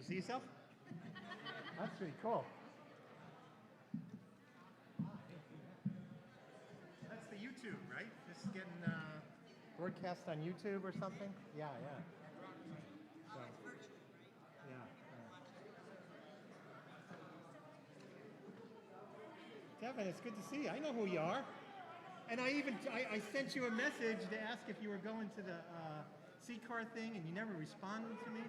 You see yourself? That's pretty cool. That's the YouTube, right? This is getting broadcast on YouTube or something? Yeah, yeah. So, yeah. Devin, it's good to see you. I know who you are. And I sent you a message to ask if you were going to the C-car thing, and you never responded to me.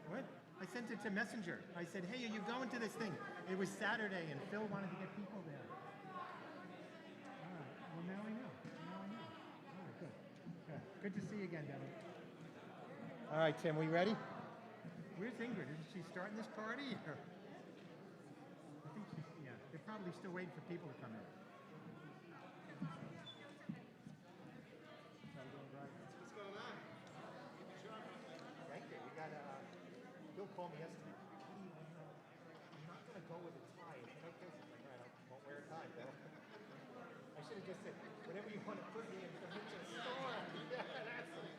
What? I sent it to Messenger. I said, hey, are you going to this thing? It was Saturday, and Phil wanted to get people there. All right. Well, now I know. All right, good. Good to see you again, Devin. All right, Tim, we ready? Where's Ingrid? Is she starting this party? I think she's, yeah. They're probably still waiting for people to come in. What's going on? Thank you. We got Bill called me yesterday. I'm not going to go with a tie. Is it okay? She's like, all right, I won't wear a tie, Bill. I should have just said, whatever you want to put me in from the store. Yeah, that's it.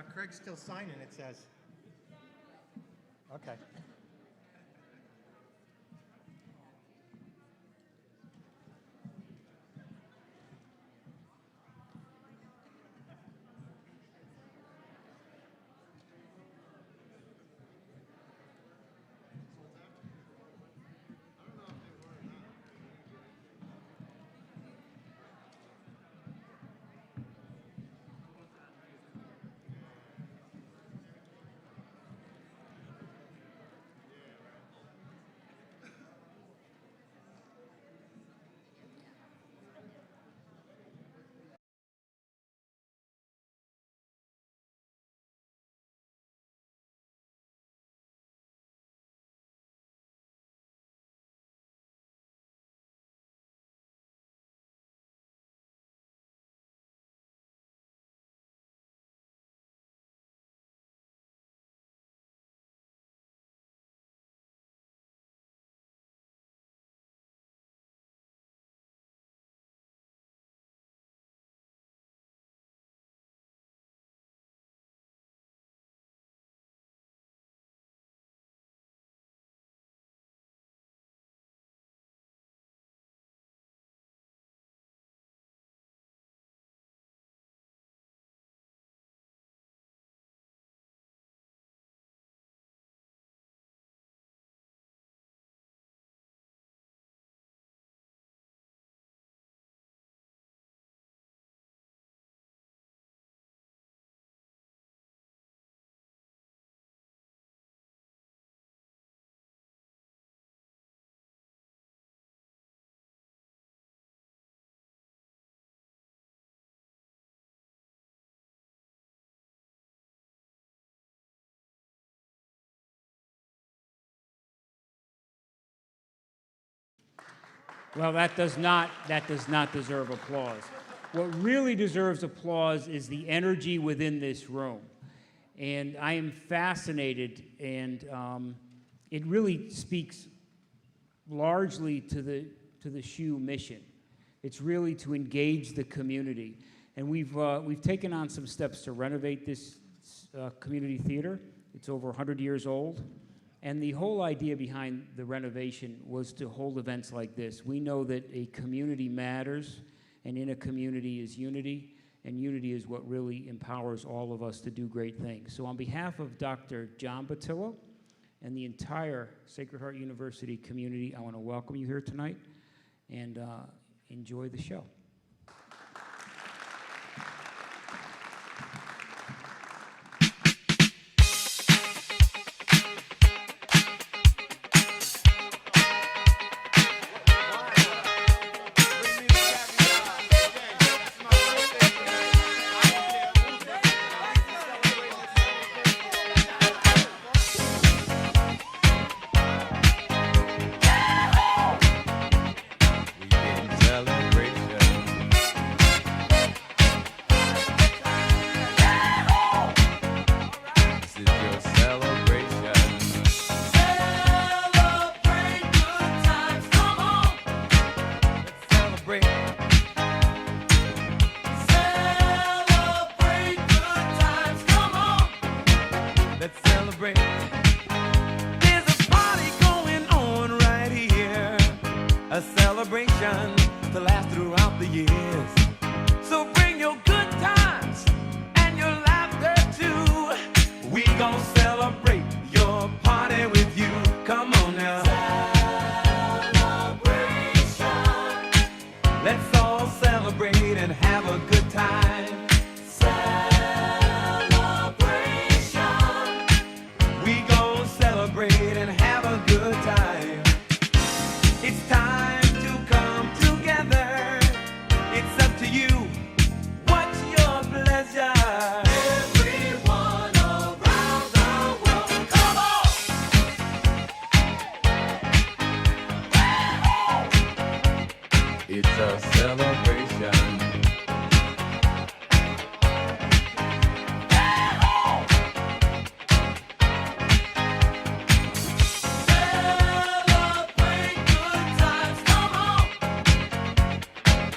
Craig's still signing, it says. Okay. Well, that does not deserve applause. What really deserves applause is the energy within this room. And I am fascinated, and it really speaks largely to the SHU mission. It's really to engage the community. And we've taken on some steps to renovate this community theater. It's over 100 years old. And the whole idea behind the renovation was to hold events like this. We know that a community matters, and in a community is unity, and unity is what really empowers all of us to do great things. So on behalf of Dr. John Batillo and the entire Sacred Heart University community, I want to welcome you here tonight, and enjoy the show.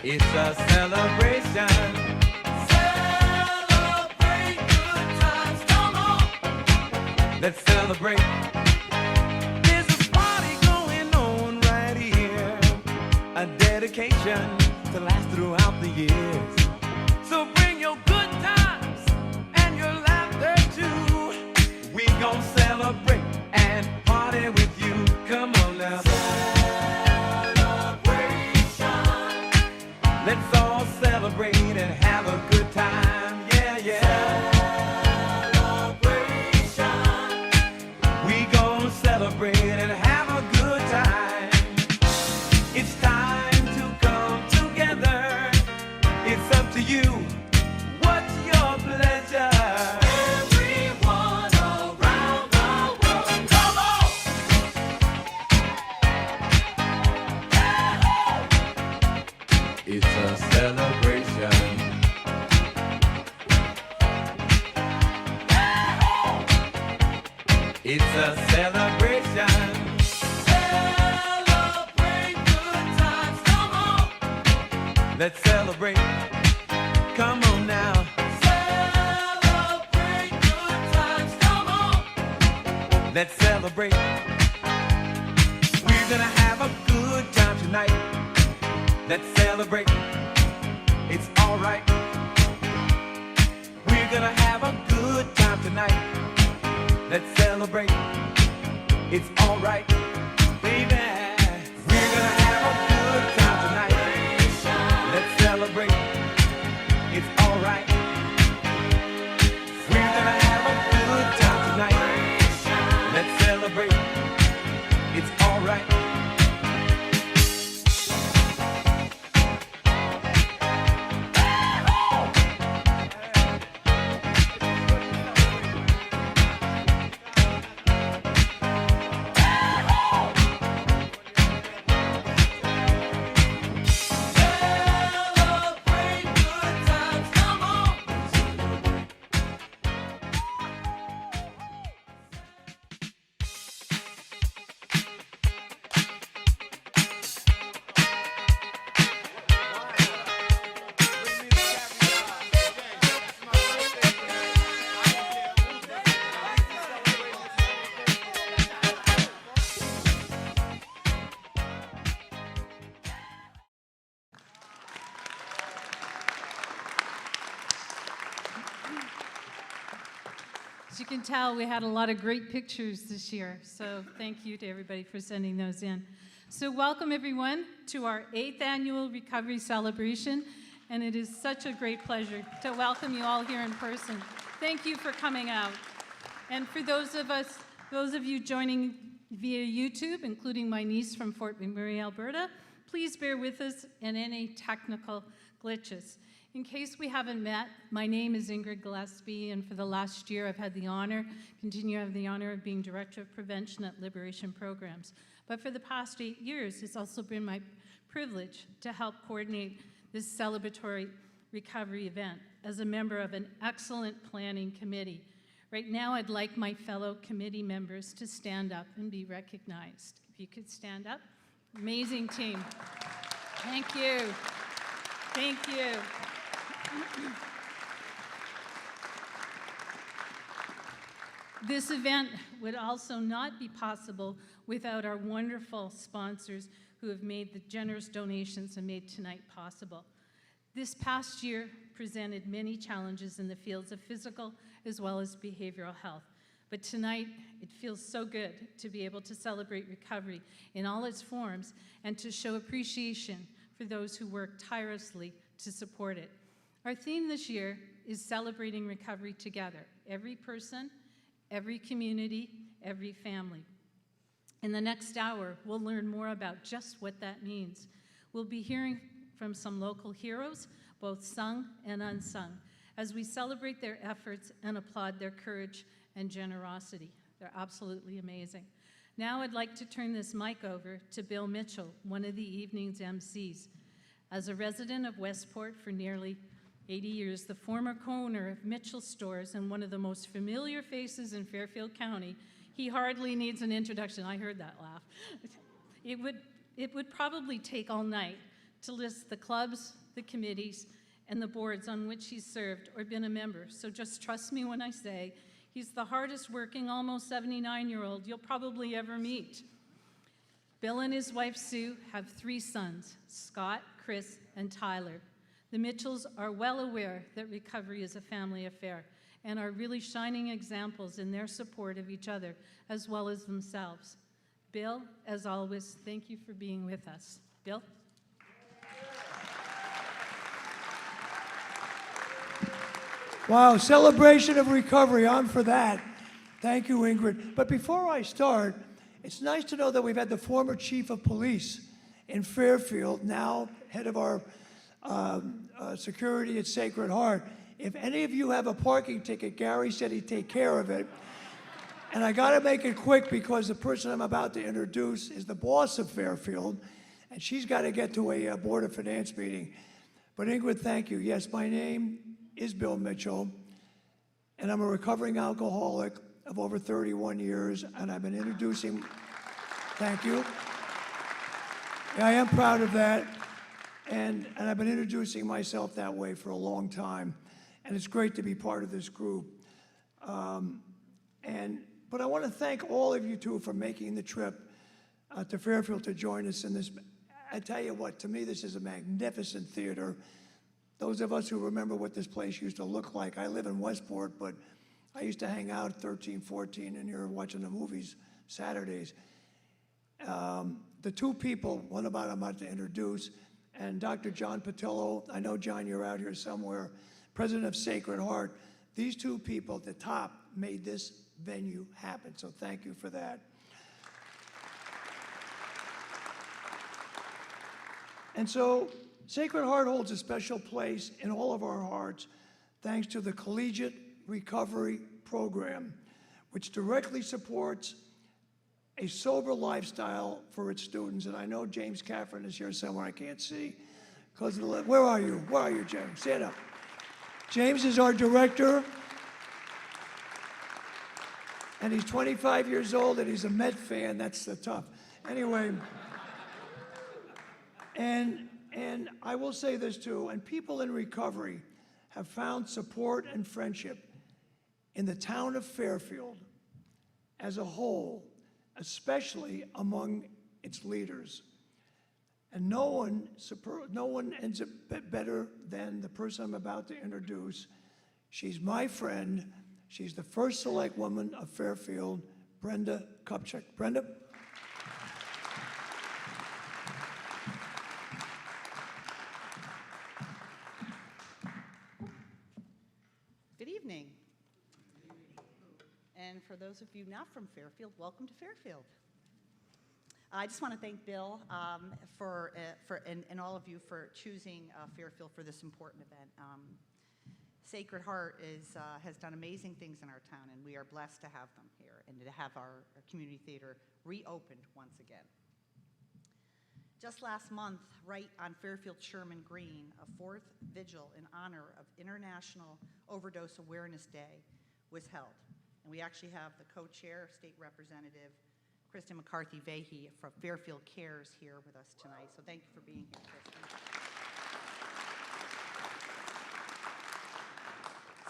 It's a celebration. Celebrate good times. Let's celebrate. There's a party going on right here, a dedication to last throughout the years. So bring your good times and your laughter too. We gon' celebrate and party with you. Come on now. Celebration. Let's all celebrate and have a good time. Yeah, yeah. Celebrate and have a good time. It's time to come together. It's up to you. What's your pleasure? Everyone around the world, come on! It's a celebration. It's a celebration. Celebrate good times, come on. Let's celebrate. Come on now. Celebrate good times, come on. Let's celebrate. We're gonna have a good time tonight. Let's celebrate. It's alright. We're gonna have a good time tonight. Let's celebrate. It's alright, baby. We're gonna have a good time tonight. Let's celebrate. It's alright. We're gonna have a good time tonight. Let's celebrate. It's alright. As you can tell, we had a lot of great pictures this year, so thank you to everybody for sending those in. So welcome everyone to our 8th annual recovery celebration, and it is such a great pleasure to welcome you all here in person. Thank you for coming out. And for those of you joining via YouTube, including my niece from Fort McMurray, Alberta, please bear with us in any technical glitches. In case we haven't met, my name is Ingrid Gillespie, and for the last year I've had the honor, continue to have the honor of being Director of Prevention at Liberation Programs. But for the past 8 years, it's also been my privilege to help coordinate this celebratory recovery event as a member of an excellent planning committee. Right now, I'd like my fellow committee members to stand up and be recognized. If you could stand up. Amazing team. Thank you. Thank you. This event would also not be possible without our wonderful sponsors who have made the generous donations and made tonight possible. This past year presented many challenges in the fields of physical as well as behavioral health. But tonight, it feels so good to be able to celebrate recovery in all its forms and to show appreciation for those who work tirelessly to support it. Our theme this year is celebrating recovery together. Every person, every community, every family. In the next hour, we'll learn more about just what that means. We'll be hearing from some local heroes, both sung and unsung, as we celebrate their efforts and applaud their courage and generosity. They're absolutely amazing. Now I'd like to turn this mic over to Bill Mitchell, one of the evening's MCs. As a resident of Westport for nearly 80 years, the former co-owner of Mitchell Stores and one of the most familiar faces in Fairfield County, he hardly needs an introduction. I heard that laugh. It would probably take all night to list the clubs, the committees, and the boards on which he's served or been a member. So just trust me when I say He's the hardest working, almost 79-year-old you'll probably ever meet. Bill and his wife Sue have 3 sons, Scott, Chris, and Tyler. The Mitchells are well aware that recovery is a family affair and are really shining examples in their support of each other as well as themselves. Bill, as always, thank you for being with us. Bill? Wow, celebration of recovery. I'm for that. Thank you, Ingrid. But before I start, it's nice to know that we've had the former chief of police in Fairfield, now head of our security at Sacred Heart. If any of you have a parking ticket, Gary said he'd take care of it. And I got to make it quick because the person I'm about to introduce is the boss of Fairfield, and she's got to get to a Board of Finance meeting. But Ingrid, thank you. Yes, my name is Bill Mitchell, and I'm a recovering alcoholic of over 31 years, and I've been introducing, thank you. Yeah, I am proud of that, and I've been introducing myself that way for a long time, and it's great to be part of this group. But I want to thank all of you too for making the trip to Fairfield to join us in this. I tell you what, to me this is a magnificent theater. Those of us who remember what this place used to look like, I live in Westport, but I used to hang out 13, 14 in here watching the movies Saturdays. The 2 people, one about I'm about to introduce, and Dr. John Patillo, I know John, you're out here somewhere, president of Sacred Heart. These 2 people at the top made this venue happen, so thank you for that. And so Sacred Heart holds a special place in all of our hearts thanks to the Collegiate Recovery Program, which directly supports a sober lifestyle for its students. And I know James Caffron is here somewhere, I can't see. Where are you? Where are you, James? Stand up. James is our director, and he's 25 years old, and he's a Met fan. That's the tough. Anyway, and I will say this too, and people in recovery have found support and friendship in the town of Fairfield as a whole, especially among its leaders. And no one ends up better than the person I'm about to introduce. She's my friend. She's the first select woman of Fairfield, Brenda Kupchak. Brenda? Good evening. And for those of you not from Fairfield, welcome to Fairfield. I just want to thank Bill and all of you for choosing Fairfield for this important event. Sacred Heart has done amazing things in our town, and we are blessed to have them here and to have our community theater reopened once again. Just last month, right on Fairfield Sherman Green, a 4th vigil in honor of International Overdose Awareness Day was held. And we actually have the co-chair, State Representative Kristen McCarthy-Vahey from Fairfield Cares here with us tonight. So thank you for being here, Kristen.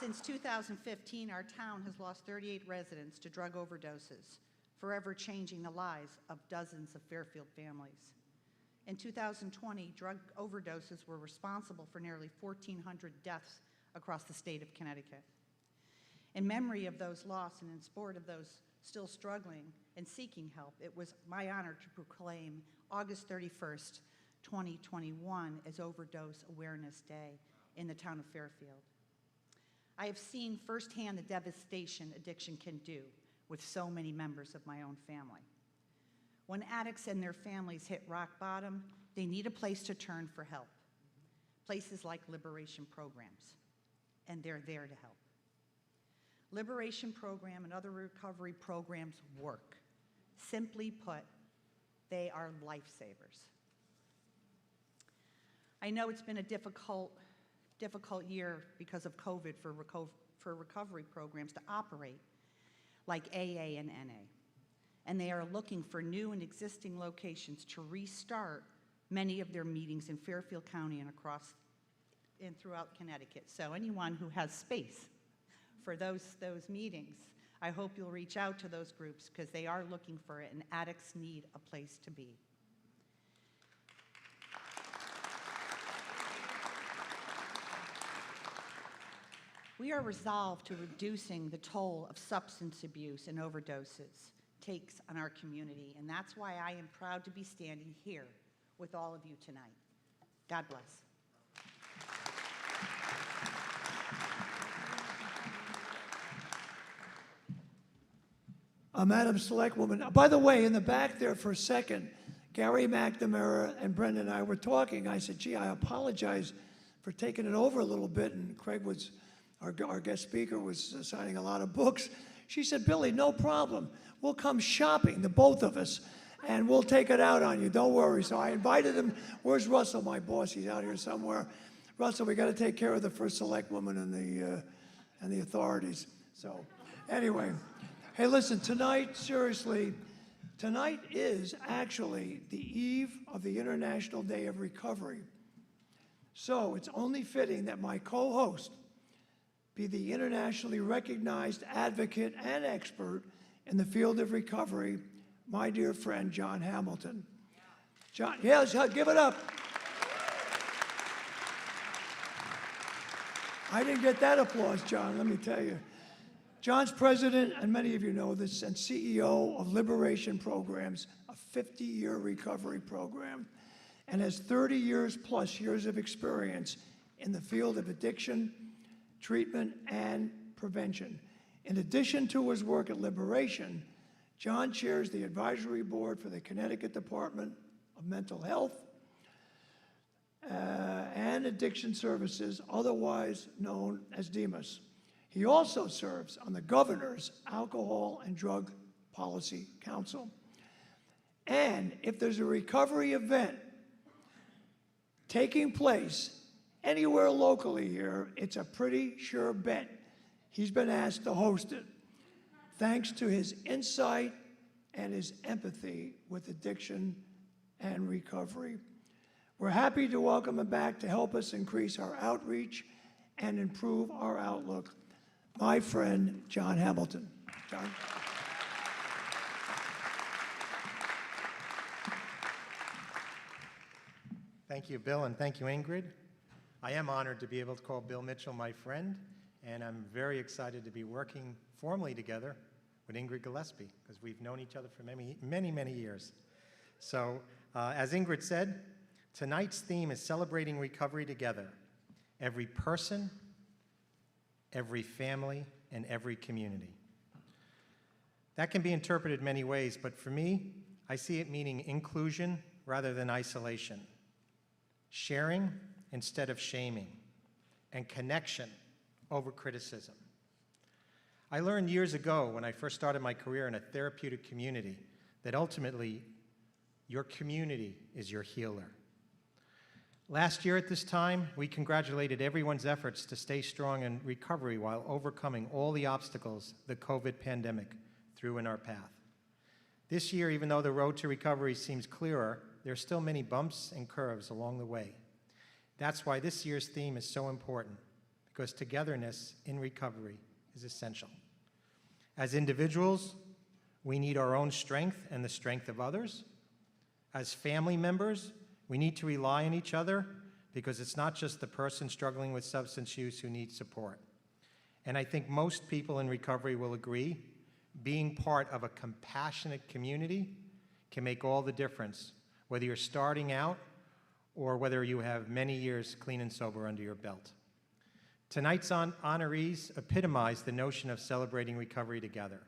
Since 2015, our town has lost 38 residents to drug overdoses, forever changing the lives of dozens of Fairfield families. In 2020, drug overdoses were responsible for nearly 1,400 deaths across the state of Connecticut. In memory of those lost and in support of those still struggling and seeking help, it was my honor to proclaim August 31st, 2021 as Overdose Awareness Day in the town of Fairfield. I have seen firsthand the devastation addiction can do with so many members of my own family. When addicts and their families hit rock bottom, they need a place to turn for help. Places like Liberation Programs, and they're there to help. Liberation Program and other recovery programs work. Simply put, they are lifesavers. I know it's been a difficult year because of COVID for recovery programs to operate like AA and NA. And they are looking for new and existing locations to restart many of their meetings in Fairfield County and throughout Connecticut. So anyone who has space for those meetings, I hope you'll reach out to those groups because they are looking for it, and addicts need a place to be. We are resolved to reducing the toll of substance abuse and overdoses takes on our community, and that's why I am proud to be standing here with all of you tonight. God bless. Madam Selectwoman, by the way, in the back there for a second, Gary McNamara and Brendan and I were talking. I said, gee, I apologize for taking it over a little bit, and Craig was, our guest speaker was signing a lot of books. She said, Billy, no problem. We'll come shopping, the both of us, and we'll take it out on you. Don't worry. So I invited him. Where's Russell, my boss? He's out here somewhere. Russell, we got to take care of the first Selectwoman and the authorities. So anyway. Hey, listen, tonight, seriously, tonight is actually the eve of the International Day of Recovery. So it's only fitting that my co-host be the internationally recognized advocate and expert in the field of recovery, my dear friend, John Hamilton. John, yeah, give it up. I didn't get that applause, John, let me tell you. John's president, and many of you know this, and CEO of Liberation Programs, a 50-year recovery program, and has 30 years plus years of experience in the field of addiction, treatment, and prevention. In addition to his work at Liberation, John chairs the advisory board for the Connecticut Department of Mental Health and Addiction Services, otherwise known as DEMAS. He also serves on the Governor's Alcohol and Drug Policy Council. And if there's a recovery event taking place anywhere locally here, it's a pretty sure bet he's been asked to host it, thanks to his insight and his empathy with addiction and recovery. We're happy to welcome him back to help us increase our outreach and improve our outlook. My friend, John Hamilton. John? Thank you, Bill, and thank you, Ingrid. I am honored to be able to call Bill Mitchell my friend, and I'm very excited to be working formally together with Ingrid Gillespie, because we've known each other for many, many, many years. So, as Ingrid said, tonight's theme is celebrating recovery together. Every person, every family, and every community. That can be interpreted many ways, but for me, I see it meaning inclusion rather than isolation, sharing instead of shaming, and connection over criticism. I learned years ago when I first started my career in a therapeutic community that ultimately your community is your healer. Last year at this time, we congratulated everyone's efforts to stay strong in recovery while overcoming all the obstacles the COVID pandemic threw in our path. This year, even though the road to recovery seems clearer, there are still many bumps and curves along the way. That's why this year's theme is so important, because togetherness in recovery is essential. As individuals, we need our own strength and the strength of others. As family members, we need to rely on each other, because it's not just the person struggling with substance use who needs support. And I think most people in recovery will agree, being part of a compassionate community can make all the difference, whether you're starting out or whether you have many years clean and sober under your belt. Tonight's honorees epitomize the notion of celebrating recovery together.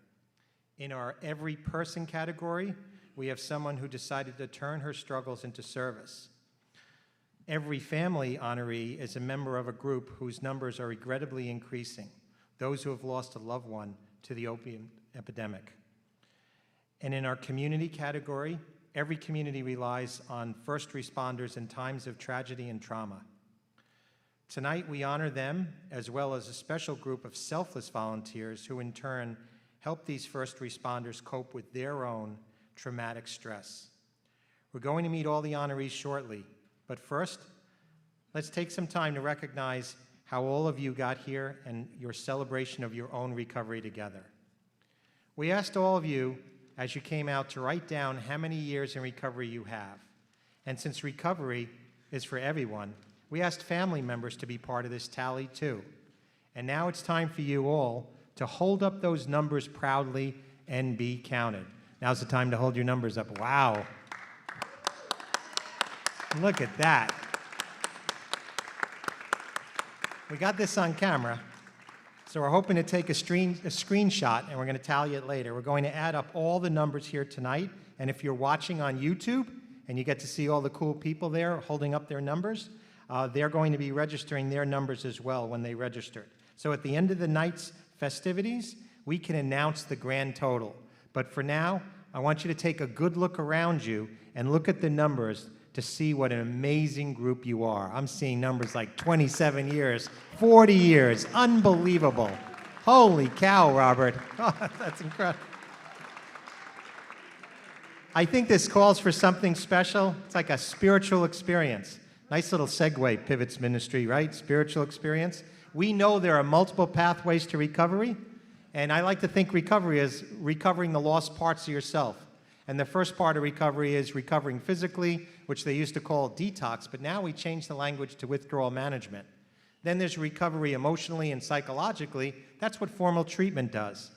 In our every person category, we have someone who decided to turn her struggles into service. Every family honoree is a member of a group whose numbers are regrettably increasing, those who have lost a loved one to the opium epidemic. And in our community category, every community relies on first responders in times of tragedy and trauma. Tonight we honor them, as well as a special group of selfless volunteers who in turn help these first responders cope with their own traumatic stress. We're going to meet all the honorees shortly, but first, let's take some time to recognize how all of you got here and your celebration of your own recovery together. We asked all of you, as you came out, to write down how many years in recovery you have. And since recovery is for everyone, we asked family members to be part of this tally too. And now it's time for you all to hold up those numbers proudly and be counted. Now's the time to hold your numbers up. Wow. Look at that. We got this on camera, so we're hoping to take a screenshot, and we're going to tally it later. We're going to add up all the numbers here tonight, and if you're watching on YouTube and you get to see all the cool people there holding up their numbers, they're going to be registering their numbers as well when they registered. So at the end of the night's festivities, we can announce the grand total. But for now, I want you to take a good look around you and look at the numbers to see what an amazing group you are. I'm seeing numbers like 27 years, 40 years, unbelievable. Holy cow, Robert. Oh, that's incredible. I think this calls for something special. It's like a spiritual experience. Nice little segue, Pivots Ministry, right? Spiritual experience. We know there are multiple pathways to recovery, and I like to think recovery is recovering the lost parts of yourself. And the first part of recovery is recovering physically, which they used to call detox, but now we change the language to withdrawal management. Then there's recovery emotionally and psychologically. That's what formal treatment does.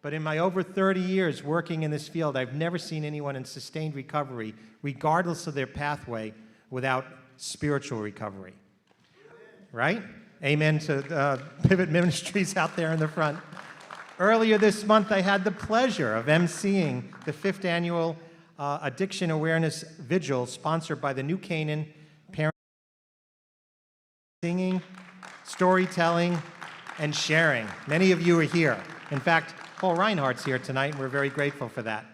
But in my over 30 years working in this field, I've never seen anyone in sustained recovery, regardless of their pathway, without spiritual recovery. Right? Amen to Pivot Ministries out there in the front. Earlier this month, I had the pleasure of emceeing the 5th annual Addiction Awareness Vigil, sponsored by the New Canaan Parents, singing, storytelling, and sharing. Many of you are here. In fact, Paul Reinhardt's here tonight, and we're very grateful for that.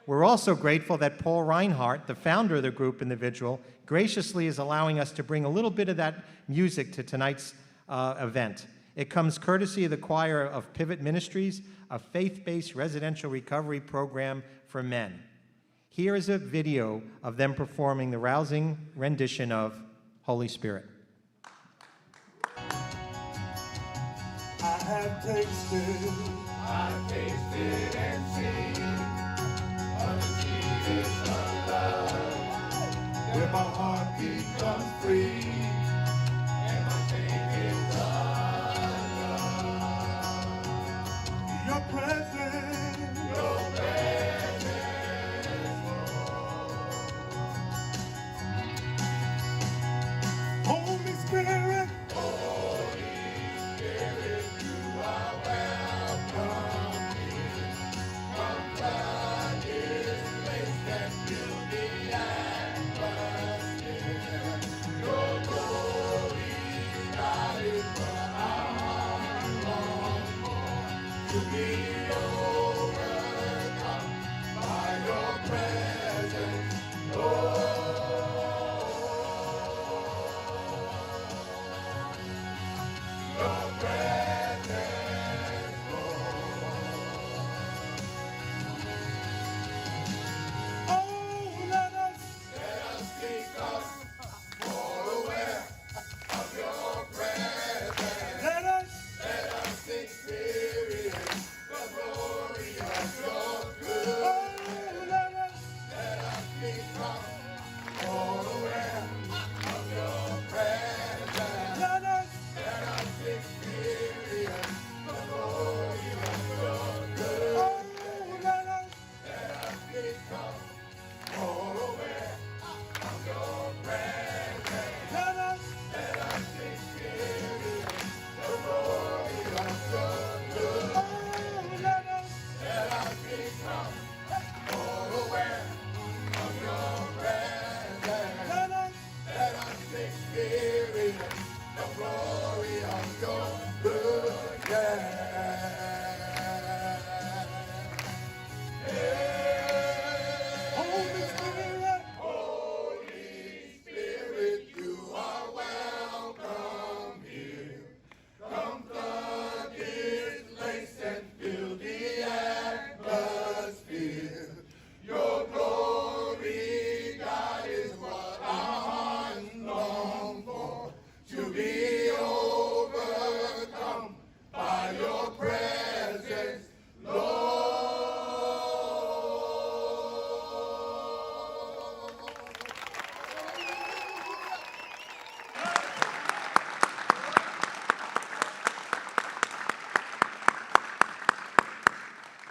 We're also grateful that Paul Reinhardt, the founder of the group in the vigil, graciously is allowing us to bring a little bit of that music to tonight's event. It comes courtesy of the choir of Pivot Ministries, a faith-based residential recovery program for men. Here is a video of them performing the rousing rendition of Holy Spirit. I have tasted and seen of the sweetest of love, where my heart becomes free and my faith is undone. Your presence, Holy Spirit.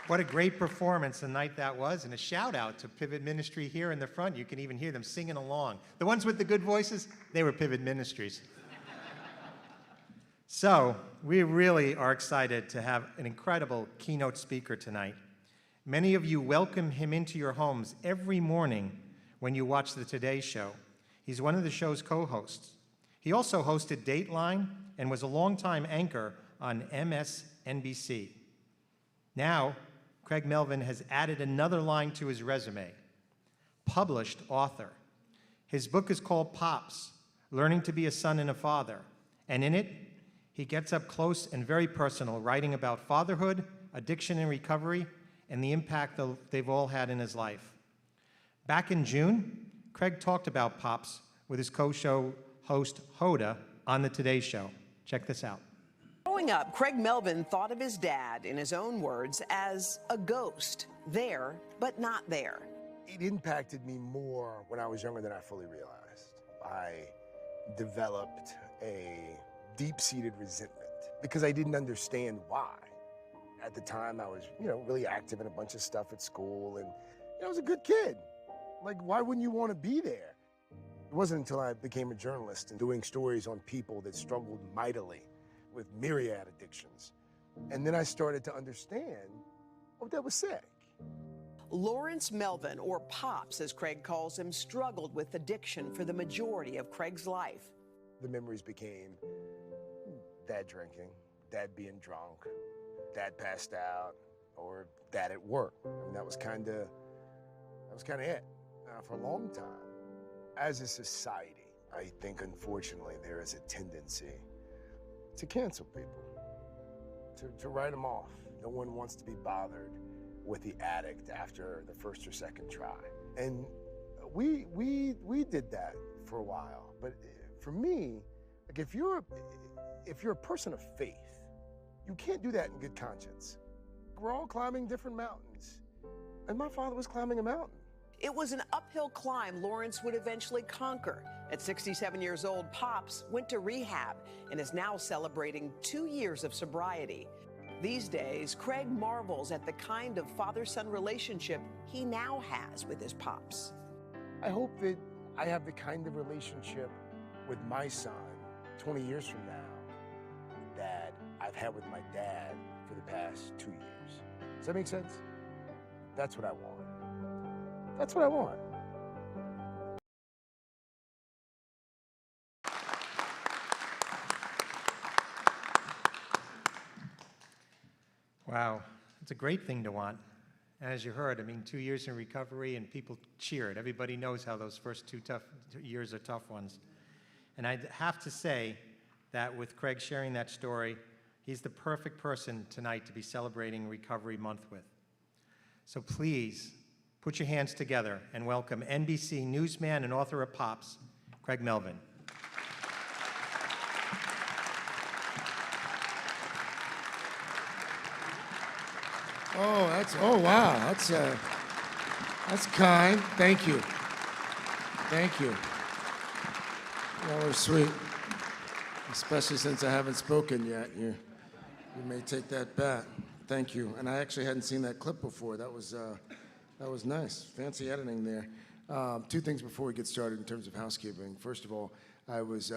What a great performance the night that was, and a shout out to Pivot Ministry here in the front. You can even hear them singing along. The ones with the good voices, they were Pivot Ministries. So, we really are excited to have an incredible keynote speaker tonight. Many of you welcome him into your homes every morning when you watch the Today Show. He's one of the show's co-hosts. He also hosted Dateline and was a longtime anchor on MSNBC. Now, Craig Melvin has added another line to his resume, published author. His book is called Pops, Learning to be a Son and a Father, and in it, he gets up close and very personal, writing about fatherhood, addiction and recovery, and the impact they've all had in his life. Back in June, Craig talked about Pops with his co-show host, Hoda, on the Today Show. Check this out. Growing up, Craig Melvin thought of his dad, in his own words, as a ghost, there, but not there. It impacted me more when I was younger than I fully realized. I developed a deep-seated resentment because I didn't understand why. At the time, I was, really active in a bunch of stuff at school, and I was a good kid. Like, why wouldn't you want to be there? It wasn't until I became a journalist and doing stories on people that struggled mightily with myriad addictions. And then I started to understand, that was sick. Lawrence Melvin, or Pops as Craig calls him, struggled with addiction for the majority of Craig's life. The memories became dad drinking, dad being drunk, dad passed out, or dad at work. That was kind of it for a long time. As a society, I think unfortunately there is a tendency to cancel people, to write them off. No one wants to be bothered with the addict after the first or second try. And we did that for a while. But for me, like if you're a person of faith, you can't do that in good conscience. We're all climbing different mountains. And my father was climbing a mountain. It was an uphill climb Lawrence would eventually conquer. At 67 years old, Pops went to rehab and is now celebrating 2 years of sobriety. These days, Craig marvels at the kind of father-son relationship he now has with his Pops. I hope that I have the kind of relationship with my son 20 years from now that I've had with my dad for the past 2 years. Does that make sense? That's what I want. That's what I want. Wow, it's a great thing to want. As you heard, 2 years in recovery and people cheered. Everybody knows how those first 2 years are tough ones. And I have to say that with Craig sharing that story, he's the perfect person tonight to be celebrating Recovery Month with. So please, put your hands together and welcome NBC newsman and author of Pops, Craig Melvin. Oh wow, that's kind. Thank you. Thank you. Y'all are sweet. Especially since I haven't spoken yet. You may take that back. Thank you. And I actually hadn't seen that clip before. That was nice. Fancy editing there. 2 things before we get started in terms of housekeeping. First of all, I was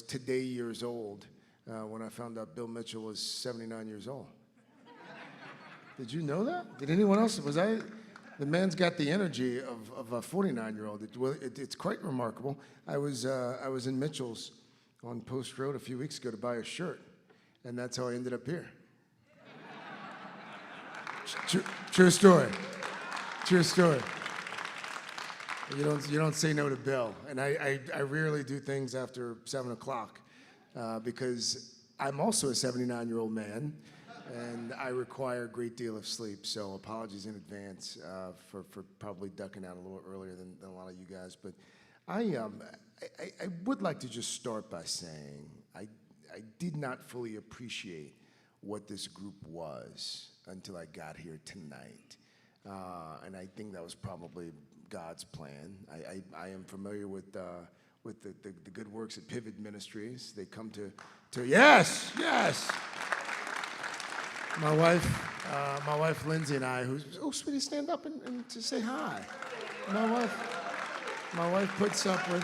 today years old when I found out Bill Mitchell was 79 years old. Did you know that? Did anyone else? The man's got the energy of a 49-year-old. It's quite remarkable. I was in Mitchell's on Post Road a few weeks ago to buy a shirt, and that's how I ended up here. True story. True story. You don't say no to Bill, and I rarely do things after 7 o'clock because I'm also a 79-year-old man. And I require a great deal of sleep, so apologies in advance for probably ducking out a little earlier than a lot of you guys. But I would like to just start by saying I did not fully appreciate what this group was until I got here tonight. And I think that was probably God's plan. I am familiar with the good works at Pivot Ministries. They come to yes. My wife Lindsay and I, oh sweetie, stand up and to say hi. My wife puts up with,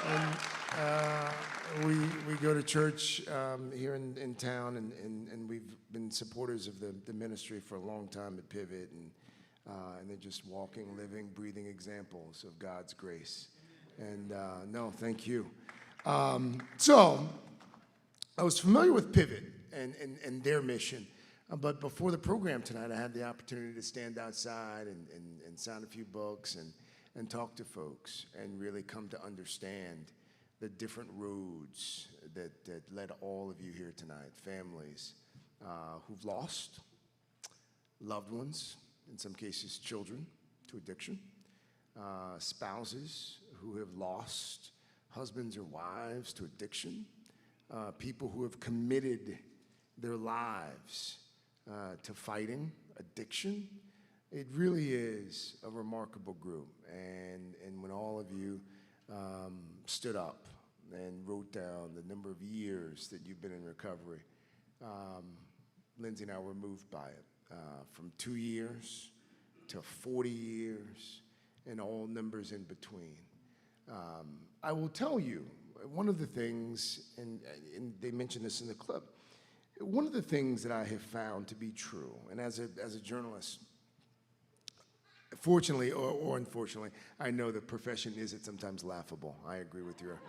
and we go to church here in town, and we've been supporters of the ministry for a long time at Pivot, and they're just walking, living, breathing examples of God's grace. And no, thank you. So I was familiar with Pivot and their mission. But before the program tonight, I had the opportunity to stand outside and sign a few books and talk to folks and really come to understand the different roads that led all of you here tonight. Families who've lost loved ones, in some cases children, to addiction. Spouses who have lost husbands or wives to addiction. People who have committed their lives to fighting addiction. It really is a remarkable group. And when all of you stood up and wrote down the number of years that you've been in recovery, Lindsay and I were moved by it. From 2 years to 40 years and all numbers in between. I will tell you, one of the things, and they mentioned this in the clip, one of the things that I have found to be true, and as a journalist, fortunately or unfortunately, I know the profession is sometimes laughable. I agree with your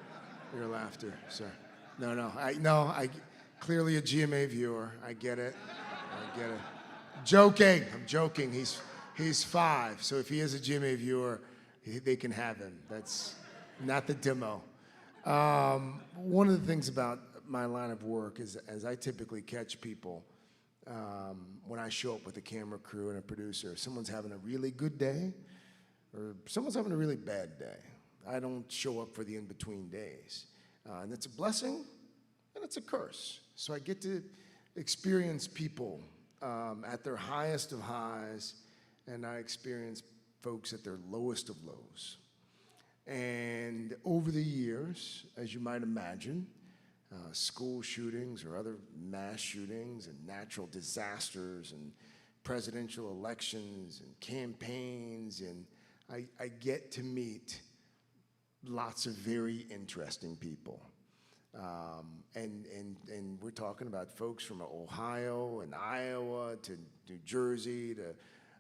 laughter, sir. I clearly a GMA viewer. I get it. Joking. I'm joking. He's 5, so if he is a GMA viewer, they can have him. That's not the demo. One of the things about my line of work is, as I typically catch people when I show up with a camera crew and a producer, if someone's having a really good day or someone's having a really bad day, I don't show up for the in-between days. And it's a blessing and it's a curse. So I get to experience people at their highest of highs, and I experience folks at their lowest of lows. And over the years, as you might imagine, school shootings or other mass shootings and natural disasters and presidential elections and campaigns, and I get to meet lots of very interesting people. And we're talking about folks from Ohio and Iowa to New Jersey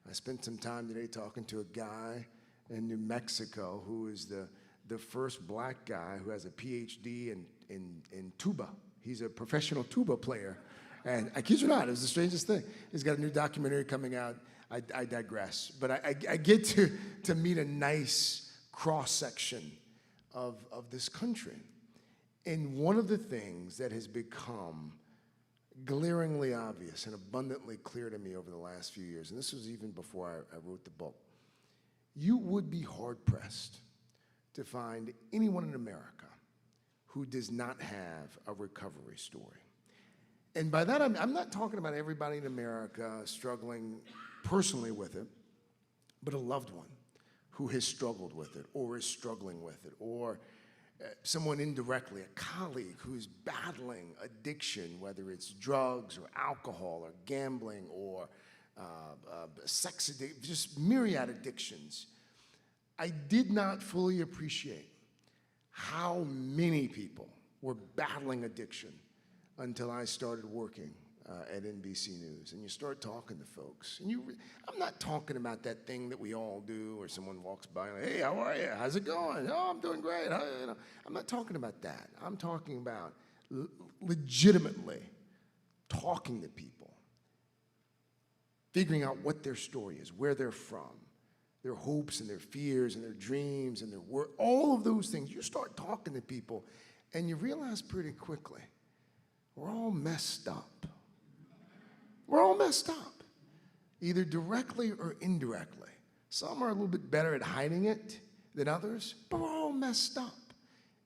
I spent some time today talking to a guy in New Mexico who is the first black guy who has a PhD in tuba. He's a professional tuba player. And I kid you not, it was the strangest thing. He's got a new documentary coming out. I digress. But I get to meet a nice cross-section of this country. And one of the things that has become glaringly obvious and abundantly clear to me over the last few years, and this was even before I wrote the book, you would be hard-pressed to find anyone in America who does not have a recovery story. And by that, I'm not talking about everybody in America struggling personally with it, but a loved one who has struggled with it or is struggling with it, or someone indirectly, a colleague who's battling addiction, whether it's drugs or alcohol or gambling or sex addiction, just myriad addictions. I did not fully appreciate how many people were battling addiction until I started working at NBC News. And you start talking to folks. And I'm not talking about that thing that we all do where someone walks by and, hey, how are you? How's it going? Oh, I'm doing great. I'm not talking about that. I'm talking about legitimately talking to people, figuring out what their story is, where they're from, their hopes and their fears and their dreams and their work, all of those things. You start talking to people and you realize pretty quickly, we're all messed up. We're all messed up, either directly or indirectly. Some are a little bit better at hiding it than others, but we're all messed up.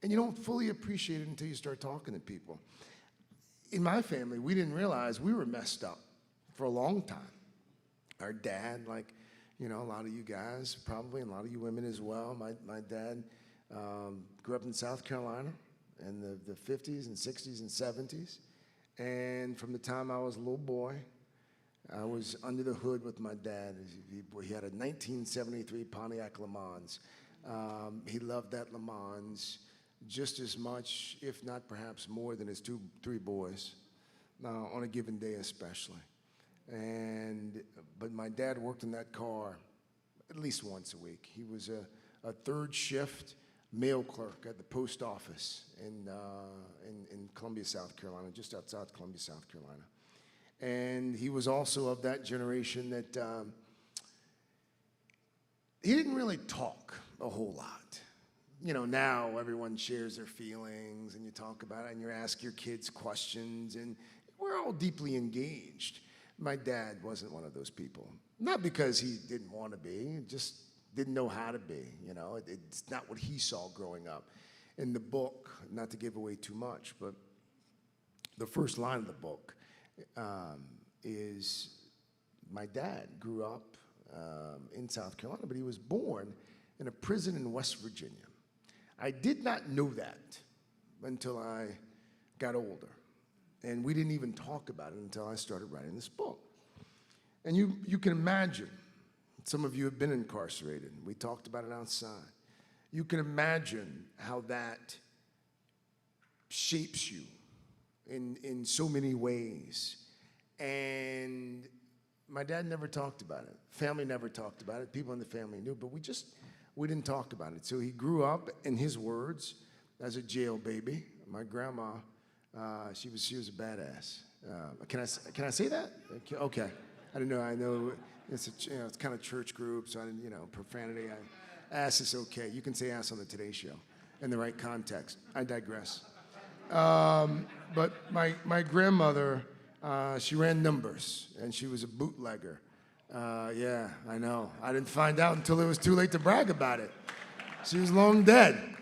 And you don't fully appreciate it until you start talking to people. In my family, we didn't realize we were messed up for a long time. Our dad, like, a lot of you guys probably, and a lot of you women as well, my dad grew up in South Carolina in the 50s and 60s and 70s. And from the time I was a little boy, I was under the hood with my dad. He had a 1973 Pontiac Le Mans. He loved that Le Mans just as much, if not perhaps more, than his three boys, on a given day especially. But my dad worked in that car at least once a week. He was a third shift mail clerk at the post office in Columbia, South Carolina, just outside Columbia, South Carolina. And he was also of that generation that he didn't really talk a whole lot. You know, now everyone shares their feelings and you talk about it and you ask your kids questions and we're all deeply engaged. My dad wasn't one of those people. Not because he didn't want to be, just didn't know how to be, you know. It's not what he saw growing up. In the book, not to give away too much, but the first line of the book is my dad grew up in South Carolina, but he was born in a prison in West Virginia. I did not know that until I got older. And we didn't even talk about it until I started writing this book. And you can imagine, some of you have been incarcerated. We talked about it outside. You can imagine how that shapes you in so many ways. And my dad never talked about it. Family never talked about it. People in the family knew, but we didn't talk about it. So he grew up, in his words, as a jail baby. My grandma, she was a badass. Can I say that? Okay. I don't know. I know it's it's kind of church group, so I didn't, profanity. Ass is okay. You can say ass on the Today Show in the right context. I digress. But my grandmother, she ran numbers, and she was a bootlegger. Yeah, I know. I didn't find out until it was too late to brag about it. She was long dead.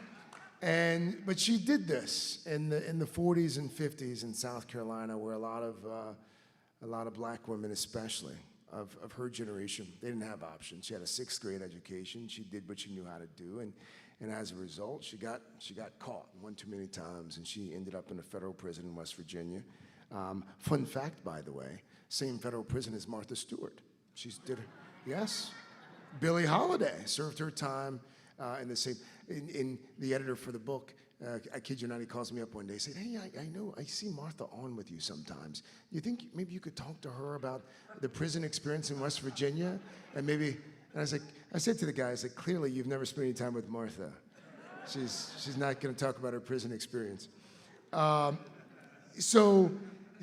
But she did this in the 40s and 50s in South Carolina, where a lot of black women, especially of her generation, they didn't have options. She had a 6th grade education. She did what she knew how to do, and as a result, she got caught one too many times, and she ended up in a federal prison in West Virginia. Fun fact, by the way, same federal prison as Martha Stewart. Yes. Billie Holiday served her time in the same. In the editor for the book, I kid you not, he calls me up one day. He said, "Hey, I know, I see Martha on with you sometimes. You think maybe you could talk to her about the prison experience in West Virginia, and maybe?" And I said to the guy, I said, "Clearly, you've never spent any time with Martha. She's not going to talk about her prison experience." So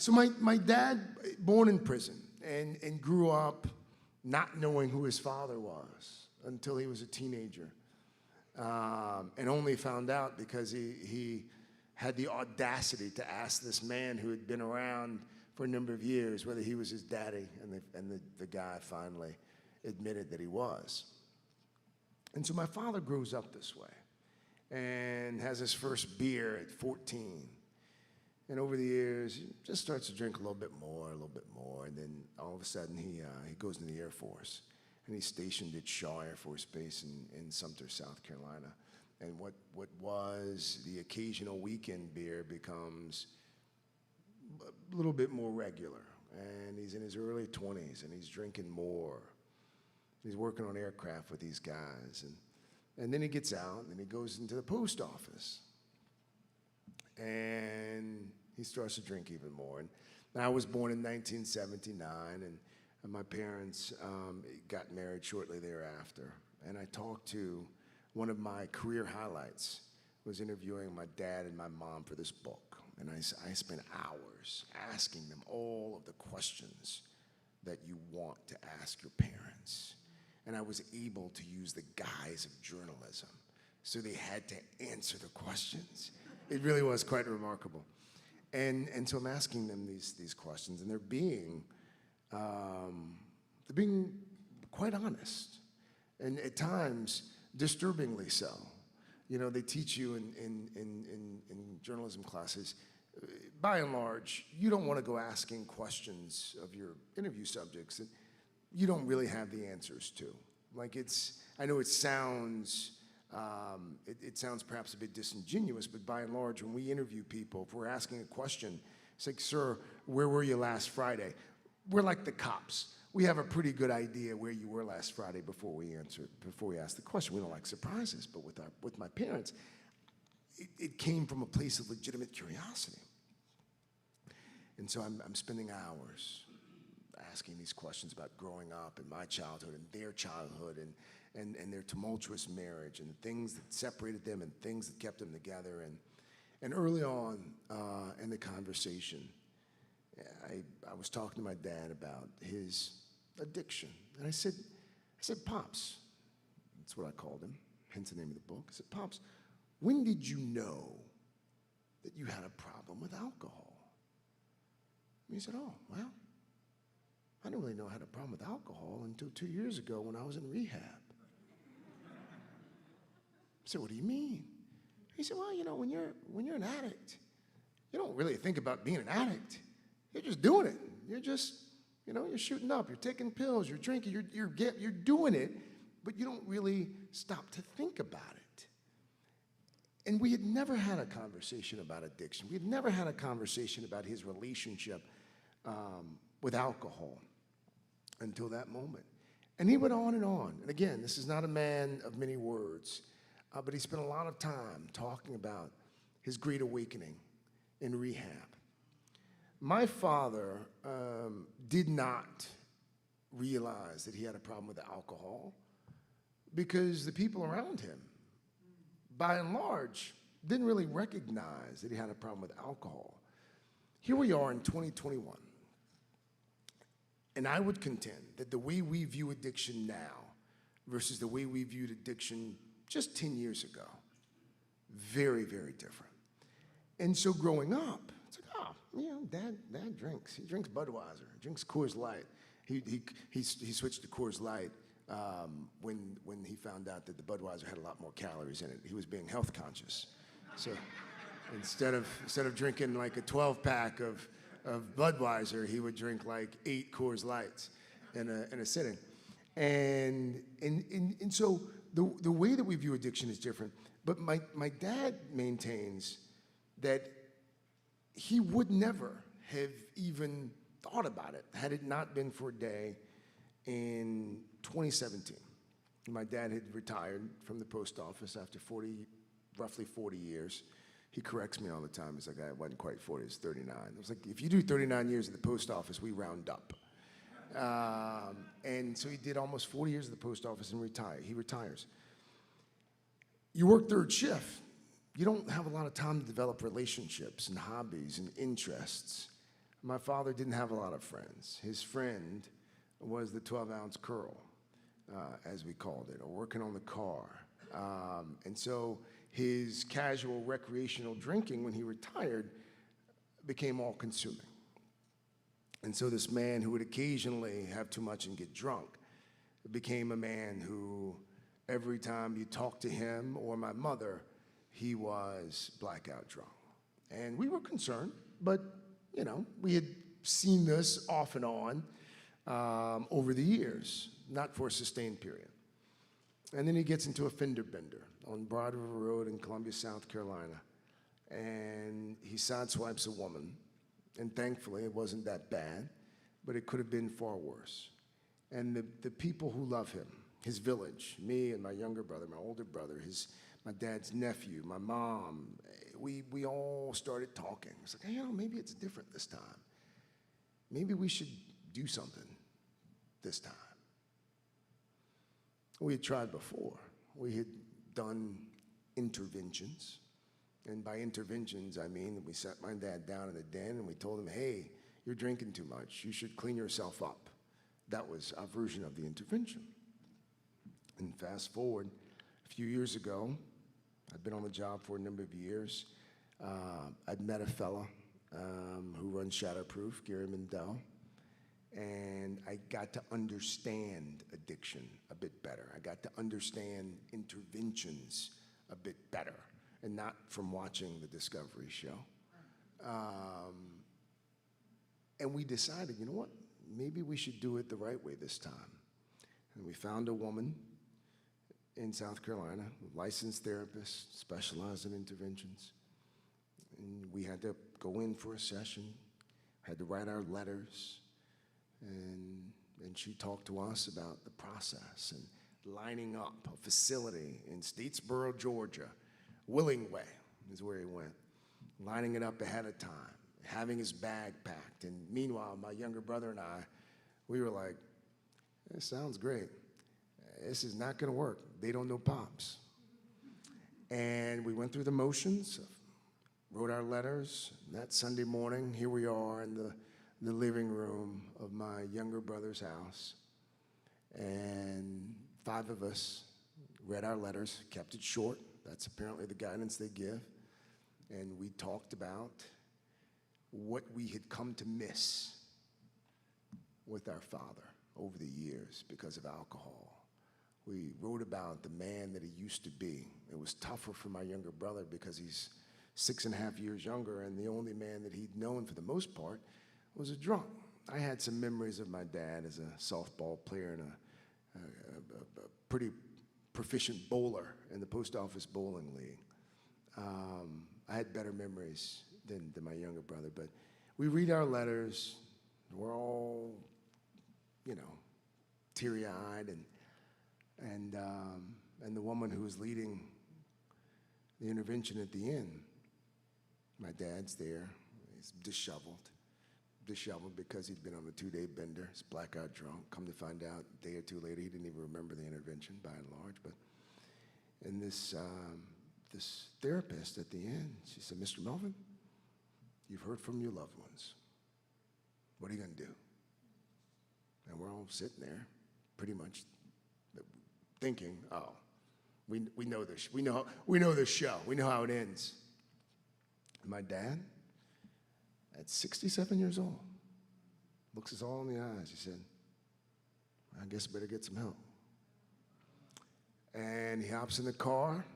my dad, born in prison, and grew up not knowing who his father was until he was a teenager. And only found out because he had the audacity to ask this man who had been around for a number of years whether he was his daddy, and the guy finally admitted that he was. And so my father grows up this way and has his first beer at 14. And over the years, he just starts to drink a little bit more, and then all of a sudden he goes into the Air Force. And he's stationed at Shaw Air Force Base in Sumter, South Carolina. And what was the occasional weekend beer becomes a little bit more regular. And he's in his early 20s, and he's drinking more. He's working on aircraft with these guys. And then he gets out, and then he goes into the post office. And he starts to drink even more. And I was born in 1979, and my parents got married shortly thereafter. And I talked to one of my career highlights, was interviewing my dad and my mom for this book. And I spent hours asking them all of the questions that you want to ask your parents. And I was able to use the guise of journalism. So they had to answer the questions. It really was quite remarkable. And so I'm asking them these questions, and they're being quite honest, and at times disturbingly so. You know, they teach you in journalism classes, by and large, you don't want to go asking questions of your interview subjects that you don't really have the answers to. Like I know it sounds perhaps a bit disingenuous, but by and large, when we interview people, if we're asking a question, it's like, "Sir, where were you last Friday?" we're like the cops. We have a pretty good idea where you were last Friday before we asked the question. We don't like surprises, but with my parents, it came from a place of legitimate curiosity. And so I'm spending hours asking these questions about growing up and my childhood and their childhood and their tumultuous marriage and the things that separated them and things that kept them together. And early on in the conversation, I was talking to my dad about his addiction. And I said, Pops, that's what I called him, hence the name of the book. I said, Pops, when did you know that you had a problem with alcohol? And he said, oh, well, I didn't really know I had a problem with alcohol until 2 years ago when I was in rehab. I said, what do you mean? He said, well, you know, when you're an addict, you don't really think about being an addict. You're just doing it. You're just, you know, you're shooting up. You're taking pills. You're drinking. You're doing it, but you don't really stop to think about it. And we had never had a conversation about addiction. We had never had a conversation about his relationship with alcohol until that moment. And he went on and on. And again, this is not a man of many words, but he spent a lot of time talking about his great awakening in rehab. My father did not realize that he had a problem with alcohol because the people around him, by and large, didn't really recognize that he had a problem with alcohol. Here we are in 2021, and I would contend that the way we view addiction now versus the way we viewed addiction just 10 years ago, very, very different. And so growing up, it's like, oh, you know, Dad drinks. He drinks Budweiser. He drinks Coors Light. He switched to Coors Light when he found out that the Budweiser had a lot more calories in it. He was being health conscious. So instead of drinking like a 12-pack of Budweiser, he would drink like 8 Coors Lights in a sitting. And so the way that we view addiction is different. But my dad maintains that he would never have even thought about it had it not been for a day in 2017. My dad had retired from the post office after roughly 40 years. He corrects me all the time. He's like, I wasn't quite 40, it's 39. I was like, if you do 39 years at the post office, we round up. And so he did almost 40 years at the post office and he retires. You work third shift. You don't have a lot of time to develop relationships and hobbies and interests. My father didn't have a lot of friends. His friend was the 12-ounce curl, as we called it, or working on the car. And so his casual recreational drinking when he retired became all-consuming. And so this man who would occasionally have too much and get drunk became a man who every time you talked to him or my mother, he was blackout drunk. And we were concerned, but, you know, we had seen this off and on over the years, not for a sustained period. And then he gets into a fender bender on Broad River Road in Columbia, South Carolina. And he sideswipes a woman. And thankfully, it wasn't that bad, but it could have been far worse. And the people who love him, his village, me and my younger brother, my older brother, my dad's nephew, my mom, we all started talking. It's like, hey, you know, maybe it's different this time. Maybe we should do something this time. We had tried before. We had done interventions. And by interventions, I mean that we sat my dad down in the den and we told him, hey, you're drinking too much. You should clean yourself up. That was our version of the intervention. And fast forward, a few years ago, I'd been on the job for a number of years. I'd met a fella who runs Shatterproof, Gary Mindell, and I got to understand addiction a bit better. I got to understand interventions a bit better, and not from watching the Discovery show. And we decided, you know what, maybe we should do it the right way this time. And we found a woman in South Carolina, a licensed therapist, specialized in interventions. And we had to go in for a session, had to write our letters, And she talked to us about the process and lining up a facility in Statesboro, Georgia. Willingway is where he went. Lining it up ahead of time, having his bag packed. And meanwhile, my younger brother and I, we were like, this sounds great. This is not going to work. They don't know Pops. And we went through the motions, wrote our letters. And that Sunday morning, here we are in the living room of my younger brother's house. And 5 of us read our letters, kept it short. That's apparently the guidance they give. And we talked about what we had come to miss with our father over the years because of alcohol. We wrote about the man that he used to be. It was tougher for my younger brother because he's 6.5 years younger, and the only man that he'd known for the most part was a drunk. I had some memories of my dad as a softball player and a pretty proficient bowler in the post office bowling league. I had better memories than my younger brother, but we read our letters. We're all, teary-eyed, and the woman who was leading the intervention at the end, my dad's there. He's disheveled because he'd been on a 2-day bender. He's blackout drunk. Come to find out, a day or two later, he didn't even remember the intervention by and large. And this therapist at the end, she said, Mr. Melvin, you've heard from your loved ones. What are you going to do? And we're all sitting there, pretty much thinking, oh, we know this. We know this show. We know how it ends. And my dad, at 67 years old, looks us all in the eyes. He said, I guess I better get some help. And he hops in the car.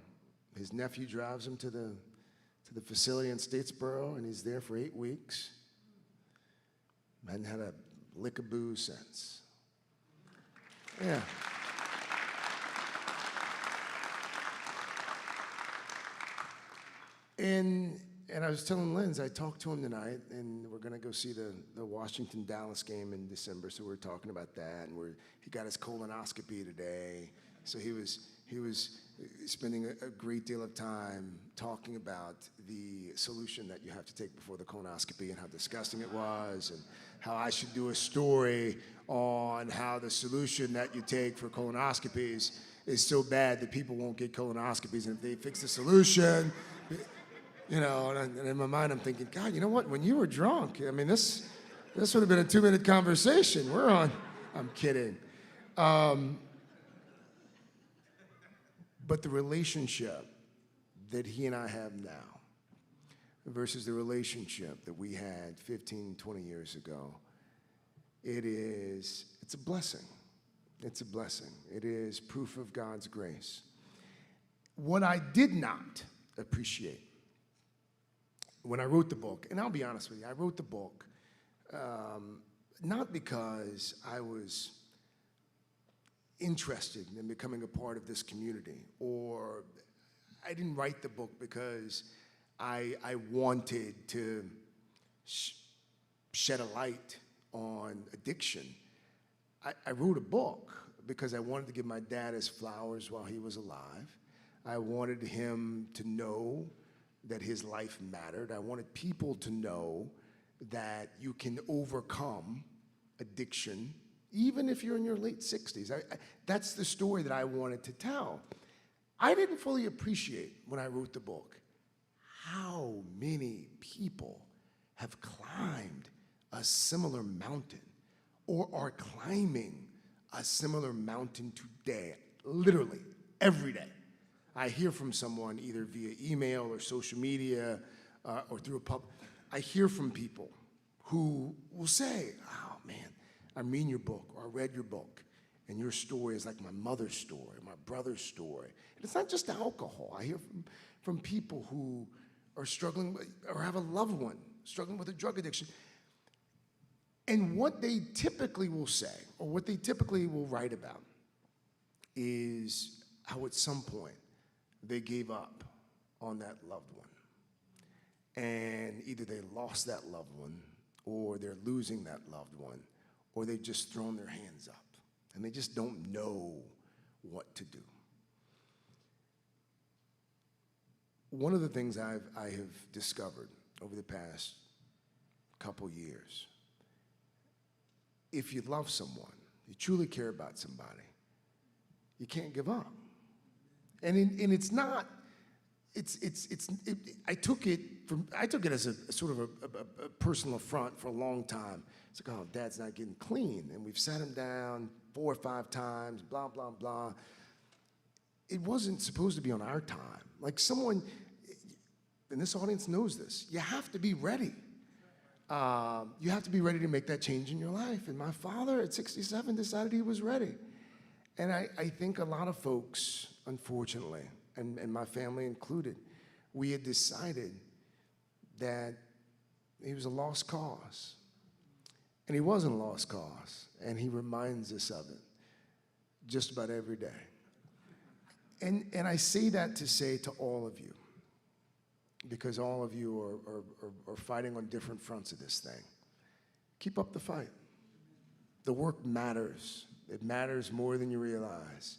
His nephew drives him to the facility in Statesboro, and he's there for 8 weeks. Hadn't had a lick of booze since. Yeah. And I was telling Linz, I talked to him tonight, and we're going to go see the Washington-Dallas game in December, so we're talking about that, and he got his colonoscopy today, so he was spending a great deal of time talking about the solution that you have to take before the colonoscopy and how disgusting it was, and how I should do a story on how the solution that you take for colonoscopies is so bad that people won't get colonoscopies, and if they fix the solution, and in my mind I'm thinking, God, you know what? When you were drunk, I mean, this would have been a 2-minute conversation. I'm kidding. But the relationship that he and I have now versus the relationship that we had 15, 20 years ago, it's a blessing. It's a blessing. It is proof of God's grace. What I did not appreciate when I wrote the book, and I'll be honest with you, I wrote the book not because I was interested in becoming a part of this community, or I didn't write the book because I wanted to shed a light on addiction. I wrote a book because I wanted to give my dad his flowers while he was alive. I wanted him to know that his life mattered. I wanted people to know that you can overcome addiction even if you're in your late 60s. That's the story that I wanted to tell. I didn't fully appreciate when I wrote the book how many people have climbed a similar mountain or are climbing a similar mountain today, literally every day. I hear from someone either via email or social media or through a pub. I hear from people who will say, oh man, I'm reading your book, or I read your book, and your story is like my mother's story, my brother's story. And it's not just alcohol. I hear from people who are struggling or have a loved one struggling with a drug addiction. And what they typically will say, or what they typically will write about, is how at some point they gave up on that loved one. And either they lost that loved one, or they're losing that loved one, or they've just thrown their hands up, and they just don't know what to do. One of the things I have discovered over the past couple years, if you love someone, you truly care about somebody, you can't give up. And it's not, I took it as a sort of a personal affront for a long time. It's like, oh, Dad's not getting clean, and we've sat him down 4 or 5 times, blah, blah, blah. It wasn't supposed to be on our time. Like someone, and this audience knows this, you have to be ready. You have to be ready to make that change in your life. And my father at 67 decided he was ready. And I think a lot of folks, unfortunately, and my family included, we had decided that he was a lost cause. And he wasn't a lost cause. And he reminds us of it just about every day. And I say that to say to all of you, because all of you are fighting on different fronts of this thing, keep up the fight. The work matters. It matters more than you realize.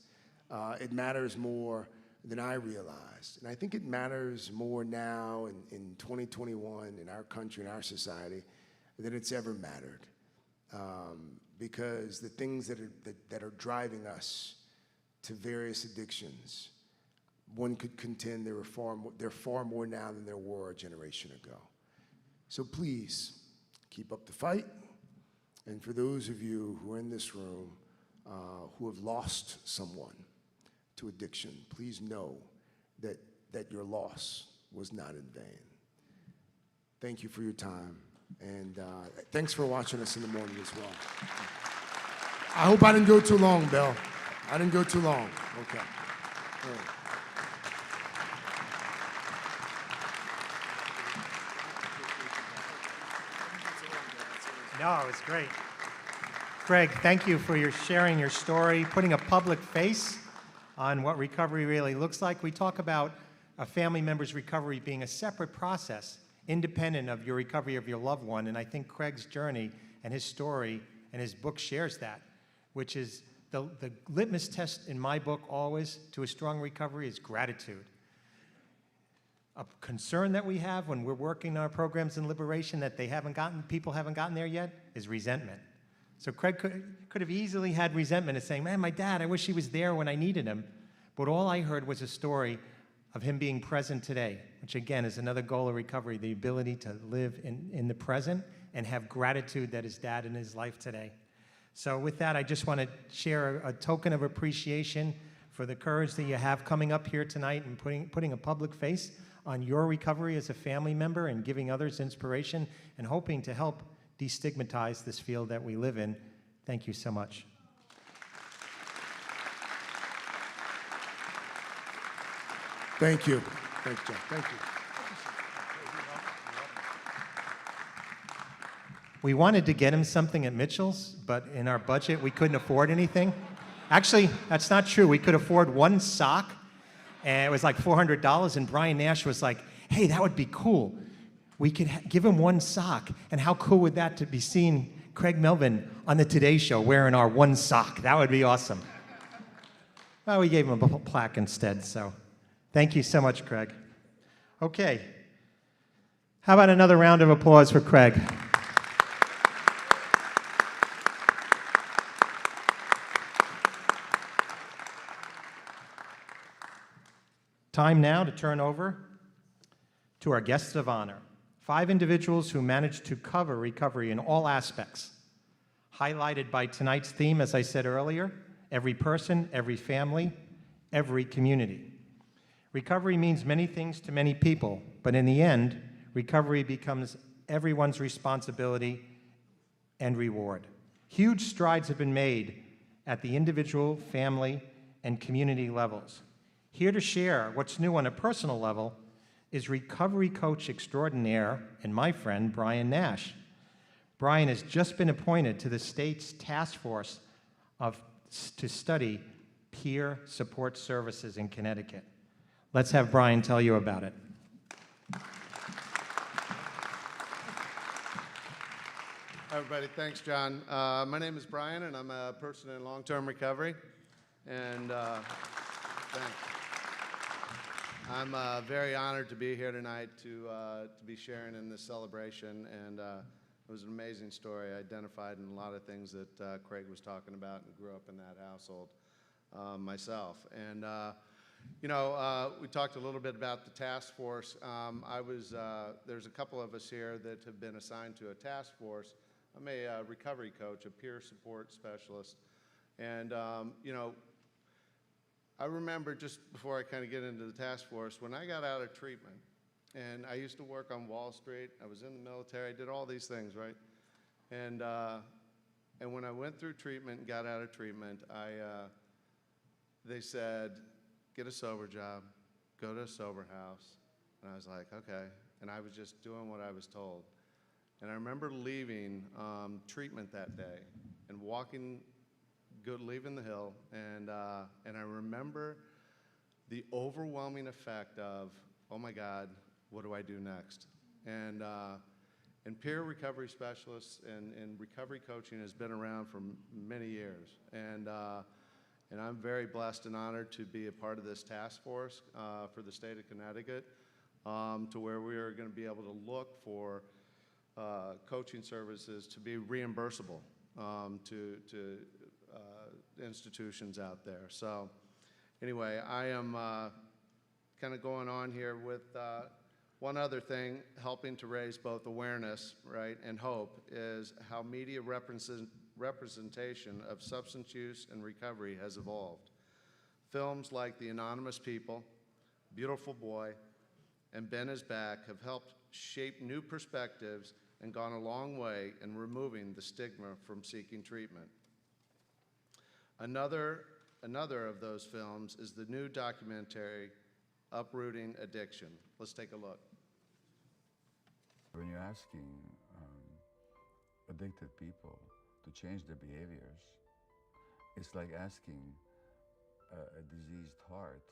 It matters more than I realized. And I think it matters more now in 2021 in our country, in our society, than it's ever mattered. Because the things that are driving us to various addictions, one could contend there are far more now than there were a generation ago. So please, keep up the fight. And for those of you who are in this room who have lost someone to addiction, please know that your loss was not in vain. Thank you for your time. And thanks for watching us in the morning as well. I hope I didn't go too long, Bill. I didn't go too long. Okay. All right. No, it's great. Greg, thank you for sharing your story, putting a public face on what recovery really looks like. We talk about a family member's recovery being a separate process, independent of your recovery of your loved one. And I think Craig's journey and his story and his book shares that, which is the litmus test in my book always to a strong recovery is gratitude. A concern that we have when we're working our programs in liberation that people haven't gotten there yet is resentment. So Craig could have easily had resentment of saying, man, my dad, I wish he was there when I needed him. But all I heard was a story of him being present today, which again is another goal of recovery, the ability to live in the present and have gratitude that his dad in his life today. So with that, I just want to share a token of appreciation for the courage that you have coming up here tonight and putting a public face on your recovery as a family member and giving others inspiration and hoping to help destigmatize this field that we live in. Thank you so much. Thank you. Thanks, Jeff. Thank you. We wanted to get him something at Mitchell's, but in our budget, we couldn't afford anything. Actually, that's not true. We could afford one sock, and it was like $400, and Brian Nash was like, hey, that would be cool. We could give him one sock, and how cool would that to be seeing Craig Melvin on the Today Show wearing our one sock? That would be awesome. Well, we gave him a plaque instead, so thank you so much, Craig. Okay. How about another round of applause for Craig? Time now to turn over to our guests of honor, 5 individuals who managed to cover recovery in all aspects, highlighted by tonight's theme, as I said earlier, every person, every family, every community. Recovery means many things to many people, but in the end, recovery becomes everyone's responsibility and reward. Huge strides have been made at the individual, family, and community levels. Here to share what's new on a personal level is recovery coach extraordinaire and my friend, Brian Nash. Brian has just been appointed to the state's task force to study peer support services in Connecticut. Let's have Brian tell you about it. Hi, everybody. Thanks, John. My name is Brian, and I'm a person in long-term recovery. And thanks. I'm very honored to be here tonight to be sharing in this celebration. And it was an amazing story. I identified in a lot of things that Craig was talking about, and grew up in that household myself. And we talked a little bit about the task force. There's a couple of us here that have been assigned to a task force. I'm a recovery coach, a peer support specialist. And, I remember just before I kind of get into the task force, when I got out of treatment, and I used to work on Wall Street, I was in the military, I did all these things, right? And when I went through treatment and got out of treatment, they said, get a sober job, go to a sober house. And I was like, okay. And I was just doing what I was told. And I remember leaving treatment that day and leaving the hill, and I remember the overwhelming effect of, oh my God, what do I do next? And peer recovery specialists and recovery coaching has been around for many years. And I'm very blessed and honored to be a part of this task force for the state of Connecticut, to where we are going to be able to look for coaching services to be reimbursable to institutions out there. So anyway, I am kind of going on here with one other thing, helping to raise both awareness, right, and hope, is how media representation of substance use and recovery has evolved. Films like The Anonymous People, Beautiful Boy, and Ben is Back have helped shape new perspectives and gone a long way in removing the stigma from seeking treatment. Another of those films is the new documentary, Uprooting Addiction. Let's take a look. When you're asking addicted people to change their behaviors, it's like asking a diseased heart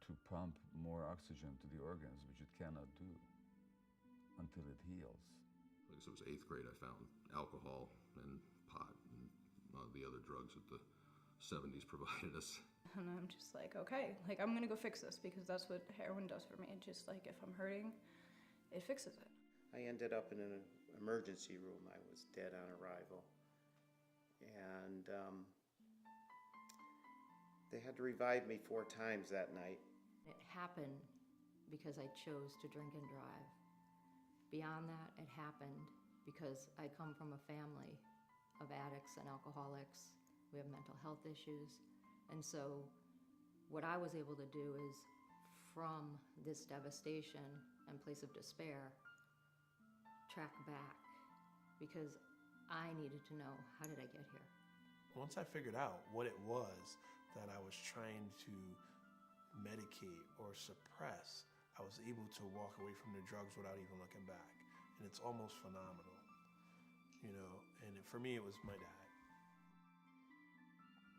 to pump more oxygen to the organs, which it cannot do until it heals. I guess it was 8th grade, I found alcohol and pot and the other drugs that the 70s provided us. And I'm just like, okay, like I'm gonna go fix this, because that's what heroin does for me. It just, like, if I'm hurting, it fixes it. I ended up in an emergency room. I was dead on arrival. And they had to revive me 4 times that night. It happened because I chose to drink and drive. Beyond that, it happened because I come from a family of addicts and alcoholics. We have mental health issues. And so what I was able to do is, from this devastation and place of despair, track back, because I needed to know, how did I get here? Once I figured out what it was that I was trying to medicate or suppress, I was able to walk away from the drugs without even looking back. And it's almost phenomenal, and for me, it was my dad.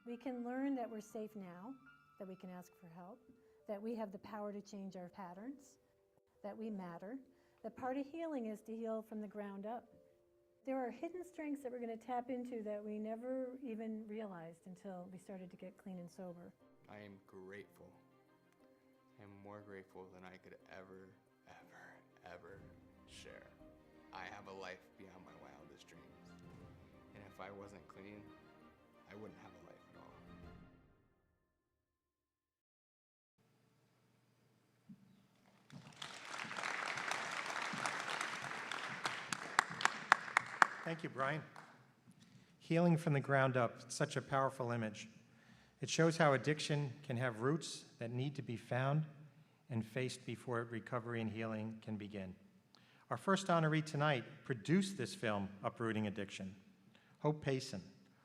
We can learn that we're safe now, that we can ask for help, that we have the power to change our patterns, that we matter, that part of healing is to heal from the ground up. There are hidden strengths that we're going to tap into that we never even realized until we started to get clean and sober. I am grateful. I am more grateful than I could ever share. I have a life beyond my wildest dreams. And if I wasn't clean, I wouldn't have a life at all. Thank you, Brian. Healing from the ground up, such a powerful image. It shows how addiction can have roots that need to be found and faced before recovery and healing can begin. Our first honoree tonight produced this film, Uprooting Addiction. Hope Payson.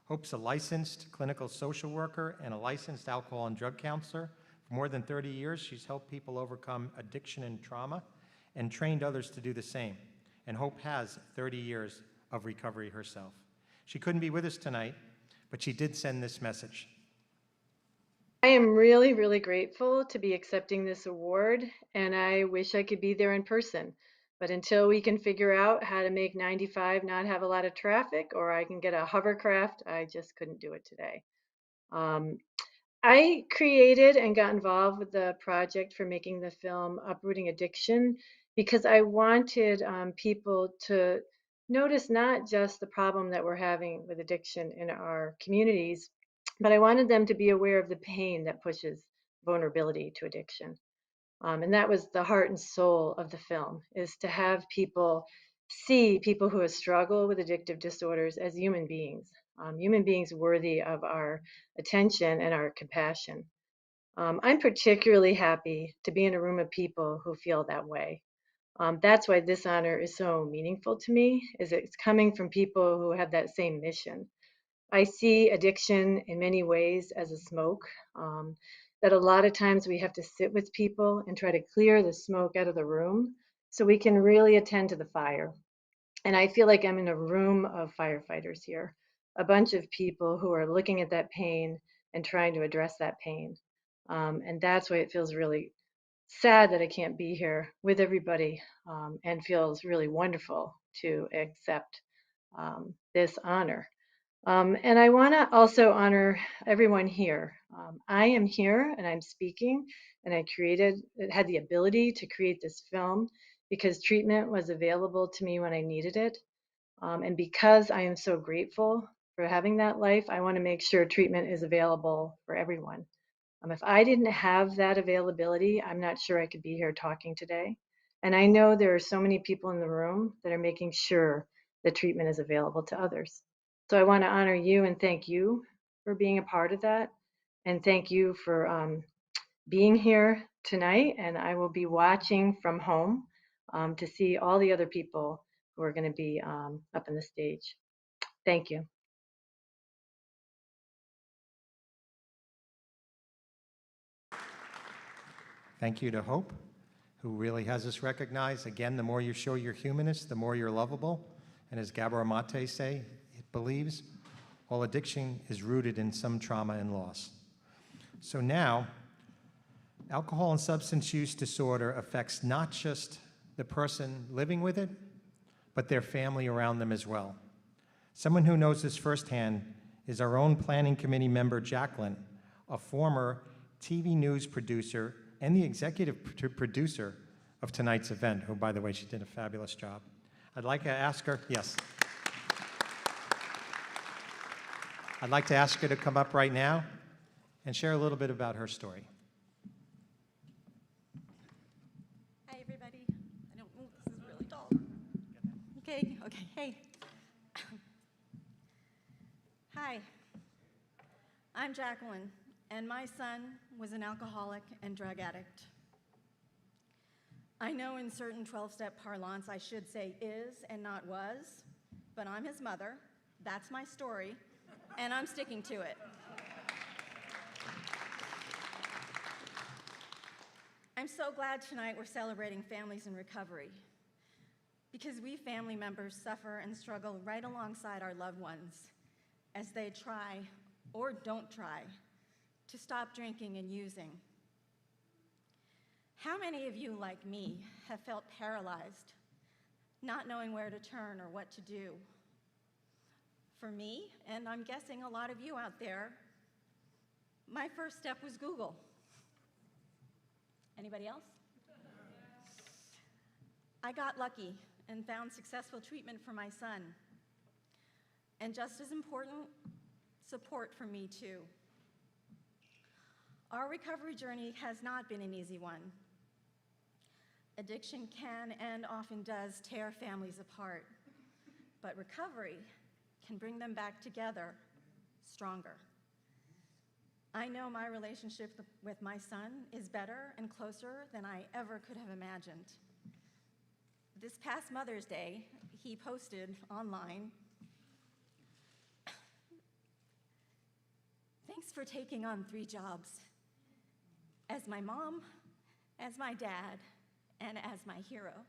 Hope's a licensed clinical social worker and a licensed alcohol and drug counselor. For more than 30 years, she's helped people overcome addiction and trauma and trained others to do the same. And Hope has 30 years of recovery herself. She couldn't be with us tonight, but she did send this message. I am really, really grateful to be accepting this award, and I wish I could be there in person. But until we can figure out how to make 95 not have a lot of traffic, or I can get a hovercraft, I just couldn't do it today. I created and got involved with the project for making the film Uprooting Addiction because I wanted people to notice not just the problem that we're having with addiction in our communities, but I wanted them to be aware of the pain that pushes vulnerability to addiction. And that was the heart and soul of the film, is to have people see people who have struggled with addictive disorders as human beings worthy of our attention and our compassion. I'm particularly happy to be in a room of people who feel that way. That's why this honor is so meaningful to me, is it's coming from people who have that same mission. I see addiction in many ways as a smoke, that a lot of times we have to sit with people and try to clear the smoke out of the room so we can really attend to the fire. And I feel like I'm in a room of firefighters here, a bunch of people who are looking at that pain and trying to address that pain. And that's why it feels really sad that I can't be here with everybody, and feels really wonderful to accept this honor. And I want to also honor everyone here. I am here and I'm speaking, and I had the ability to create this film because treatment was available to me when I needed it. And because I am so grateful for having that life, I want to make sure treatment is available for everyone. If I didn't have that availability, I'm not sure I could be here talking today. And I know there are so many people in the room that are making sure that treatment is available to others. So I want to honor you and thank you for being a part of that. And thank you for being here tonight. And I will be watching from home to see all the other people who are going to be up on the stage. Thank you. Thank you to Hope, who really has us recognized. Again, the more you show your humanness, the more you're lovable. And as Gabor Mate believes, all addiction is rooted in some trauma and loss. So now, alcohol and substance use disorder affects not just the person living with it, but their family around them as well. Someone who knows this firsthand is our own planning committee member, Jacqueline, a former TV news producer and the executive producer of tonight's event, who, by the way, she did a fabulous job. I'd like to ask her, yes. I'd like to ask her to come up right now and share a little bit about her story. Hi, everybody. I don't know, this is really tall. Okay, hey. Hi, I'm Jacqueline, and my son was an alcoholic and drug addict. I know in certain 12-step parlance I should say is and not was, but I'm his mother, that's my story, and I'm sticking to it. I'm so glad tonight we're celebrating families in recovery, because we family members suffer and struggle right alongside our loved ones as they try, or don't try, to stop drinking and using. How many of you, like me, have felt paralyzed, not knowing where to turn or what to do? For me, and I'm guessing a lot of you out there, my first step was Google. Anybody else? I got lucky and found successful treatment for my son. And just as important, support for me too. Our recovery journey has not been an easy one. Addiction can and often does tear families apart, but recovery can bring them back together stronger. I know my relationship with my son is better and closer than I ever could have imagined. This past Mother's Day, he posted online, "Thanks for taking on 3 jobs, as my mom, as my dad, and as my hero.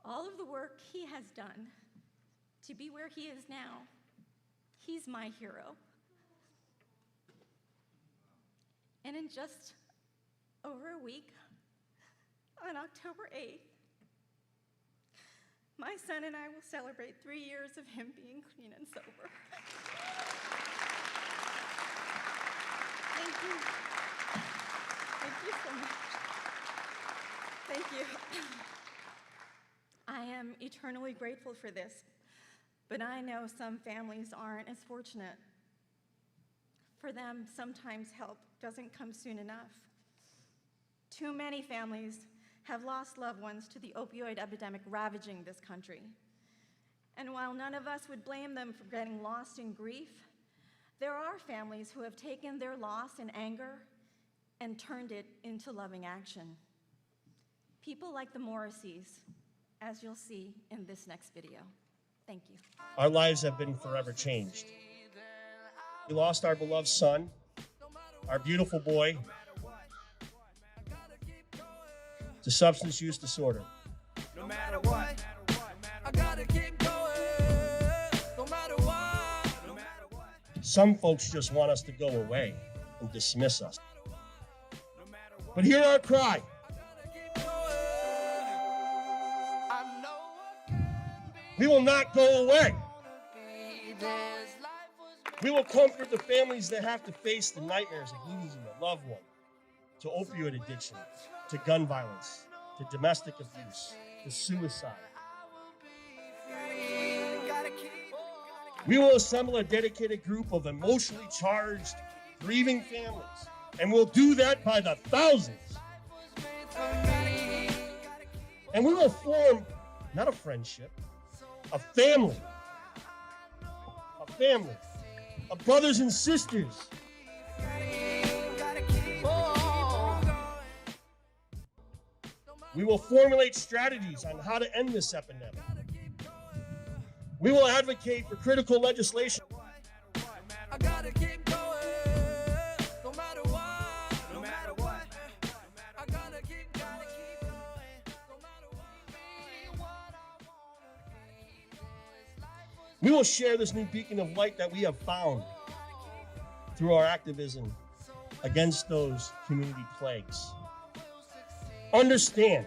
All of the work he has done to be where he is now, he's my hero. And in just over a week, On October 8th, my son and I will celebrate 3 years of him being clean and sober. Thank you. Thank you so much. Thank you. I am eternally grateful for this, but I know some families aren't as fortunate. For them, sometimes help doesn't come soon enough. Too many families have lost loved ones to the opioid epidemic ravaging this country. And while none of us would blame them for getting lost in grief, there are families who have taken their loss and anger and turned it into loving action. People like the Morrisseys, as you'll see in this next video. Thank you. Our lives have been forever changed. We lost our beloved son, our beautiful boy, to substance use disorder. No matter what, I gotta keep going. No matter what, no matter what. Some folks just want us to go away and dismiss us. But hear our cry. We will not go away. We will comfort the families that have to face the nightmares of losing a loved one to opioid addiction, to gun violence, to domestic abuse, to suicide. We will assemble a dedicated group of emotionally charged, grieving families, and we'll do that by the thousands. And we will form, not a friendship, a family. A family of brothers and sisters. We will formulate strategies on how to end this epidemic. We will advocate for critical legislation. I gotta keep going. No matter what, no matter what. I gotta keep going. No matter what. We will share this new beacon of light that we have found through our activism against those community plagues. Understand,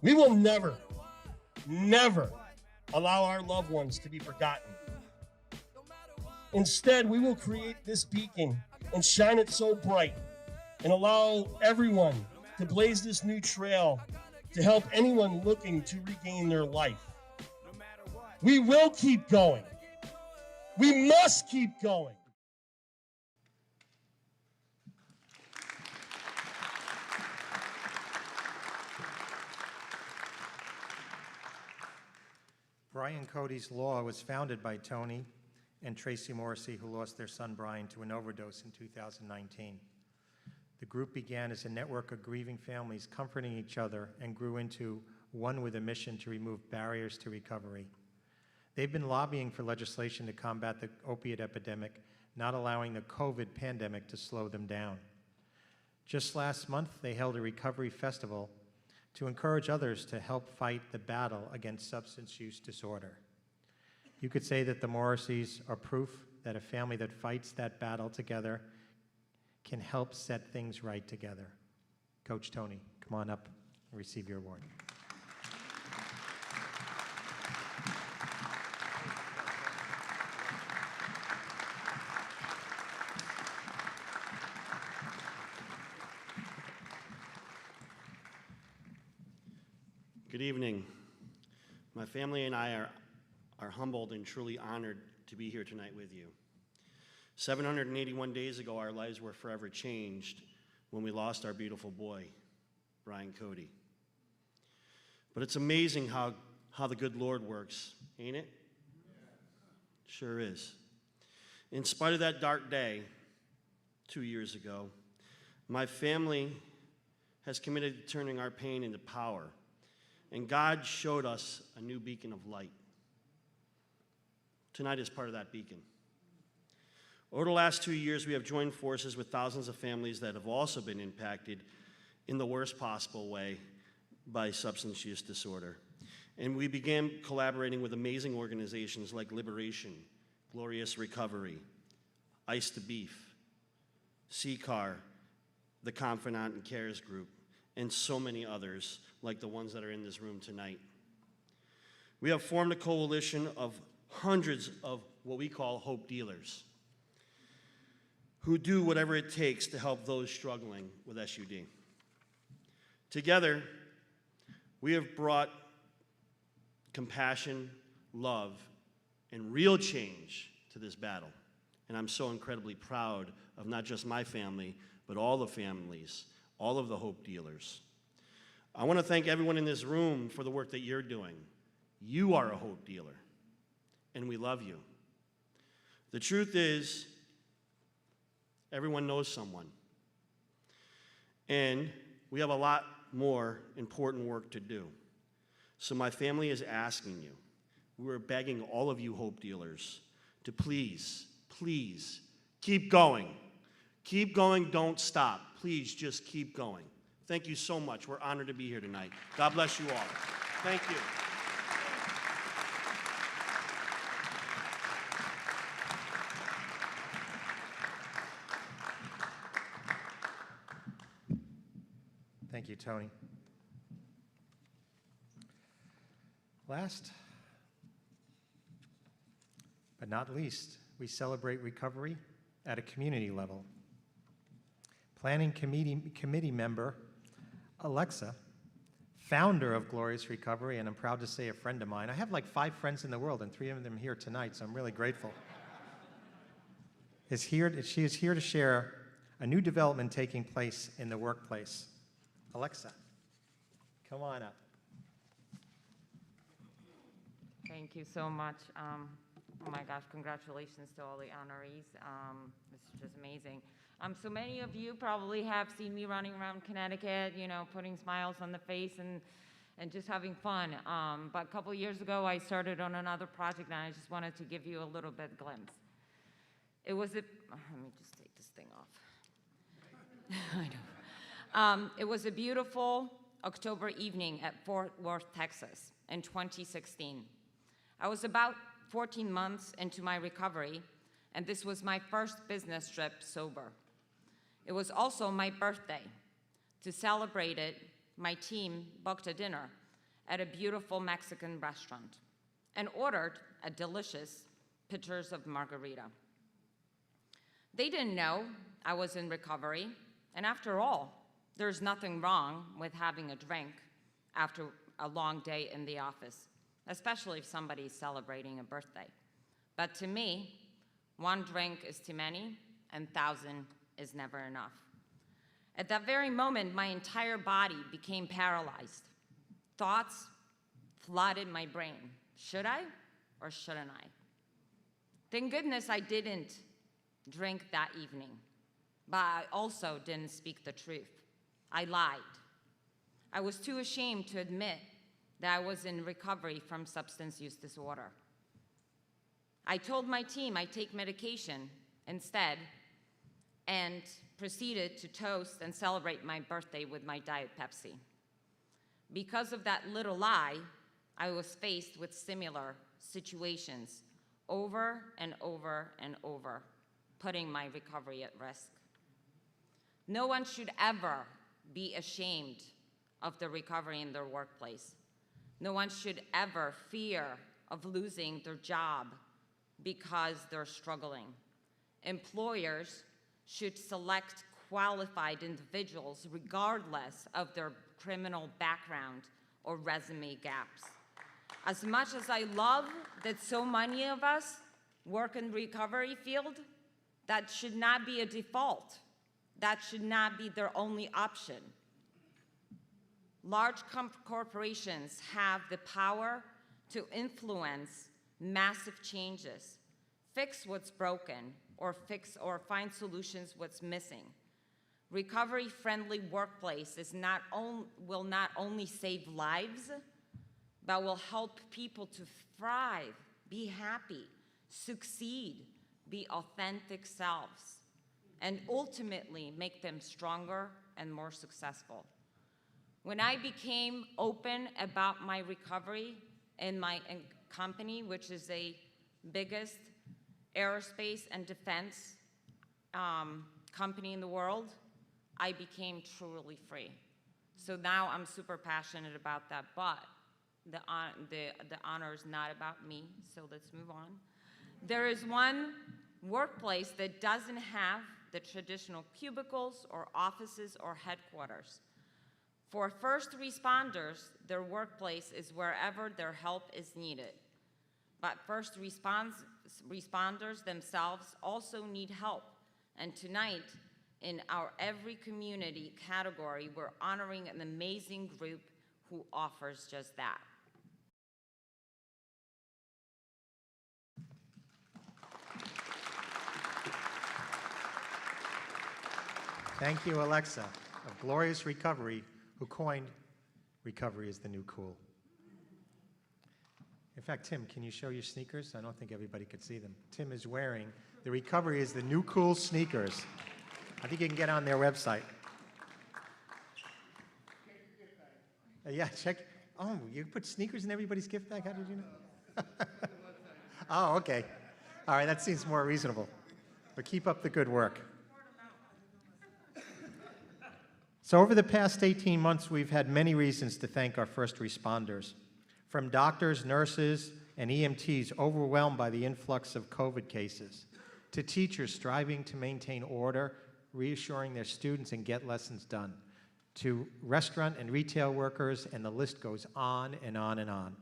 we will never, never allow our loved ones to be forgotten. Instead, we will create this beacon and shine it so bright and allow everyone to blaze this new trail to help anyone looking to regain their life. We will keep going. We must keep going. Brian Cody's Law was founded by Tony and Tracy Morrissey, who lost their son Brian to an overdose in 2019. The group began as a network of grieving families comforting each other and grew into one with a mission to remove barriers to recovery. They've been lobbying for legislation to combat the opiate epidemic, not allowing the COVID pandemic to slow them down. Just last month, they held a recovery festival to encourage others to help fight the battle against substance use disorder. You could say that the Morrisseys are proof that a family that fights that battle together can help set things right together. Coach Tony, come on up and receive your award. Good evening. My family and I are humbled and truly honored to be here tonight with you. 781 days ago, our lives were forever changed when we lost our beautiful boy, Brian Cody. But it's amazing how the good Lord works, ain't it? Sure is. In spite of that dark day 2 years ago, my family has committed to turning our pain into power. And God showed us a new beacon of light. Tonight is part of that beacon. Over the last 2 years, we have joined forces with thousands of families that have also been impacted in the worst possible way by substance use disorder. And we began collaborating with amazing organizations like Liberation, Glorious Recovery, Ice to Beef, CCAR, the Confidant and Cares Group, and so many others like the ones that are in this room tonight. We have formed a coalition of hundreds of what we call hope dealers who do whatever it takes to help those struggling with SUD. Together, we have brought compassion, love, and real change to this battle. And I'm so incredibly proud of not just my family, but all the families, all of the hope dealers. I want to thank everyone in this room for the work that you're doing. You are a hope dealer, and we love you. The truth is, everyone knows someone. And we have a lot more important work to do. So my family is asking you, we're begging all of you hope dealers to please, please keep going. Keep going, don't stop. Please just keep going. Thank you so much. We're honored to be here tonight. God bless you all. Thank you. Thank you, Tony. Last but not least, we celebrate recovery at a community level. Planning committee member Alexa, founder of Glorious Recovery, and I'm proud to say a friend of mine. I have like 5 friends in the world, and 3 of them here tonight, so I'm really grateful. She is here to share a new development taking place in the workplace. Alexa, come on up. Thank you so much. Oh my gosh, congratulations to all the honorees. This is just amazing. So many of you probably have seen me running around Connecticut, you know, putting smiles on the face and just having fun. But a couple years ago, I started on another project, and I just wanted to give you a little bit glimpse. It was let me just take this thing off. I know. It was a beautiful October evening at Fort Worth, Texas in 2016. I was about 14 months into my recovery, and this was my first business trip sober. It was also my birthday. To celebrate it, my team booked a dinner at a beautiful Mexican restaurant and ordered a delicious pitchers of margarita. They didn't know I was in recovery, and after all, there's nothing wrong with having a drink after a long day in the office, especially if somebody's celebrating a birthday. But to me, 1 drink is too many, and 1,000 is never enough. At that very moment, my entire body became paralyzed. Thoughts flooded my brain. Should I or shouldn't I? Thank goodness I didn't drink that evening, but I also didn't speak the truth. I lied. I was too ashamed to admit that I was in recovery from substance use disorder. I told my team I take medication instead and proceeded to toast and celebrate my birthday with my Diet Pepsi. Because of that little lie, I was faced with similar situations over and over and over, putting my recovery at risk. No one should ever be ashamed of the recovery in their workplace. No one should ever fear of losing their job because they're struggling. Employers should select qualified individuals regardless of their criminal background or resume gaps. As much as I love that so many of us work in the recovery field, that should not be a default. That should not be their only option. Large corporations have the power to influence massive changes, fix what's broken, or find solutions what's missing. Recovery-friendly workplace will not only save lives, but will help people to thrive, be happy, succeed, be authentic selves, and ultimately make them stronger and more successful. When I became open about my recovery in my company, which is the biggest aerospace and defense company in the world, I became truly free. So now I'm super passionate about that, but the honor is not about me, so let's move on. There is one workplace that doesn't have the traditional cubicles or offices or headquarters. For first responders, their workplace is wherever their help is needed. But first responders themselves also need help. And tonight, in our Every Community category, we're honoring an amazing group who offers just that. Thank you, Alexa, of Glorious Recovery, who coined recovery is the new cool. In fact, Tim, can you show your sneakers? I don't think everybody could see them. Tim is wearing the recovery is the new cool sneakers. I think you can get on their website. Yeah, check. Oh, you put sneakers in everybody's gift bag? How did you know? Oh, okay. All right, that seems more reasonable. But keep up the good work. So over the past 18 months, we've had many reasons to thank our first responders. From doctors, nurses, and EMTs overwhelmed by the influx of COVID cases, to teachers striving to maintain order, reassuring their students and get lessons done, to restaurant and retail workers, and the list goes on and on and on.